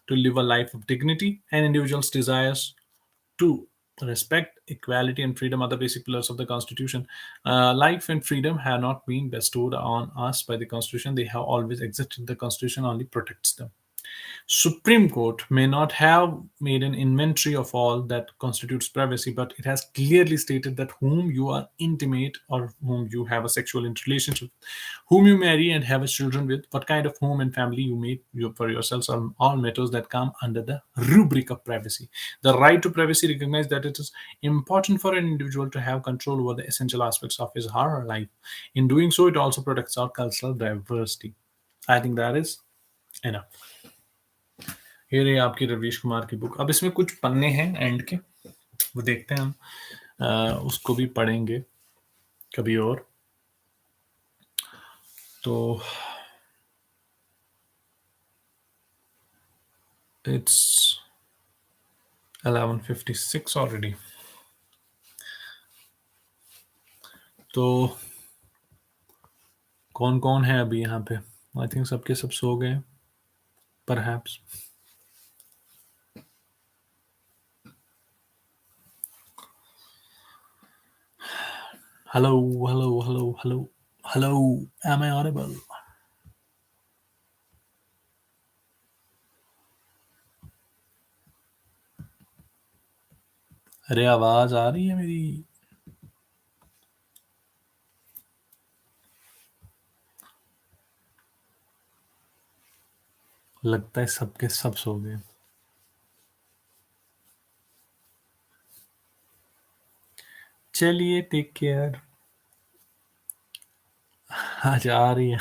to live a life of dignity. An individual's desires to respect, equality, and freedom are the basic pillars of the Constitution. Life and freedom have not been bestowed on us by the Constitution. They have always existed. The Constitution only protects them. Supreme Court may not have made an inventory of all that constitutes privacy, but it has clearly stated that whom you are intimate or whom you have a sexual relationship, whom you marry and have a children with, what kind of home and family you make for yourselves are all matters that come under the rubric of privacy. The right to privacy recognizes that it is important for an individual to have control over the essential aspects of his or her life. In doing so, it also protects our cultural diversity. I think that is enough. ये रही आपकी रवीश कुमार की book. अब इसमें कुछ पन्ने हैं and के, वो देखते हैं हम। उसको भी पढ़ेंगे कभी और। तो it's 11:56 already. तो कौन कौन है अभी यहाँ पे? आई थिंक सबके सब सो गए, perhaps. Hello, hello, hello, hello, hello. Am I audible? अरे आवाज आ रही है मेरी? लगता है सबके सब सो गए। चलिए, टेक केयर। आज आ रही है।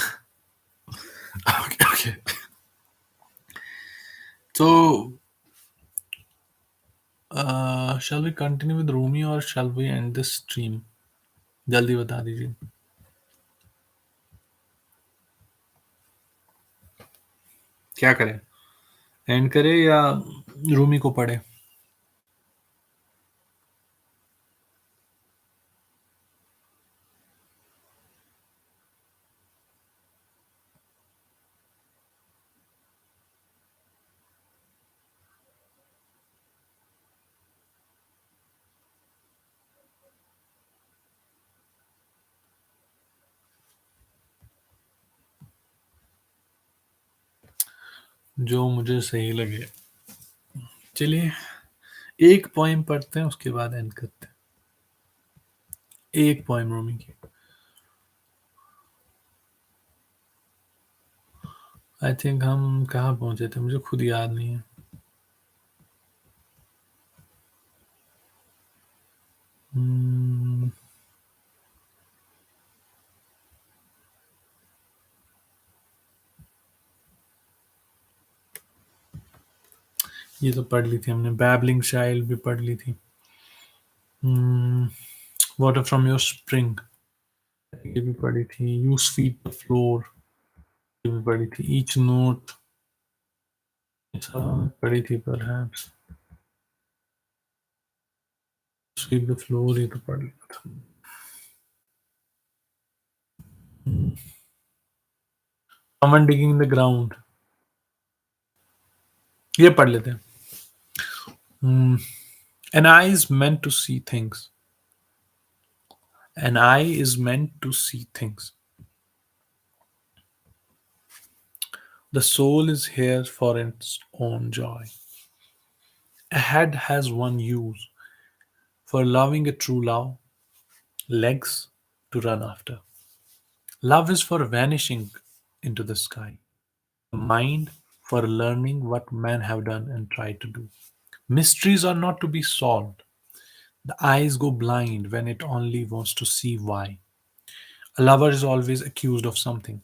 Okay, okay. So, shall we continue with Rumi or shall we end this stream? जल्दी बता दीजिए। क्या करें? एंड करें या रूमी को पढ़े? जो मुझे सही लगे। चलिए, एक पोएम पढ़ते हैं, उसके बाद एंड करते हैं। एक पोएम रूमी की। आई थिंक हम कहाँ पहुंचे थे, मुझे खुद याद नहीं है। हम्म, ये तो पढ़ ली थी हमने, बैबलिंग चाइल्ड भी पढ़ ली थी। वाटर फ्रॉम योर स्प्रिंग, ये भी पढ़ी थी। यू स्वीप द फ्लोर, ये भी पढ़ी थी। ईच नोट, पढ़ी थी पर स्वीप द फ्लोर, ये तो पढ़ लिया था। Someone digging in the ground, ये पढ़ लेते हैं। Hmm. An eye is meant to see things. An eye is meant to see things. The soul is here for its own joy. A head has one use, for loving a true love, legs to run after. Love is for vanishing into the sky. The mind for learning what men have done and tried to do. Mysteries are not to be solved. The eyes go blind when it only wants to see why. A lover is always accused of something,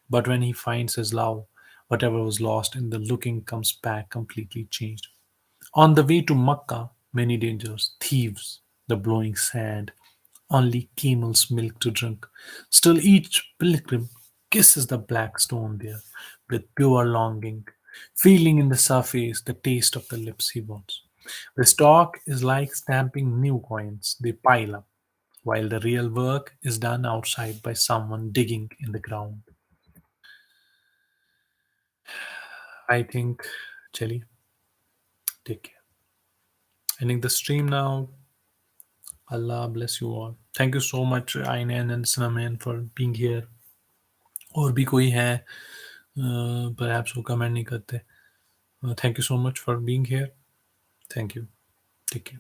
but when he finds his love, whatever was lost in the looking comes back completely changed. On the way to Makkah, many dangers, thieves, the blowing sand, only camel's milk to drink. Still, each pilgrim kisses the black stone there with pure longing, feeling in the surface the taste of the lips he wants. The stock is like stamping new coins, they pile up, while the real work is done outside by someone digging in the ground. I think, Chelly, take care. Ending the stream now. Allah bless you all. Thank you so much, Ainan and Sinaman, for being here. और भी कोई है, perhaps वो comment नहीं करते। Thank you so much for being here. Thank you. Take care.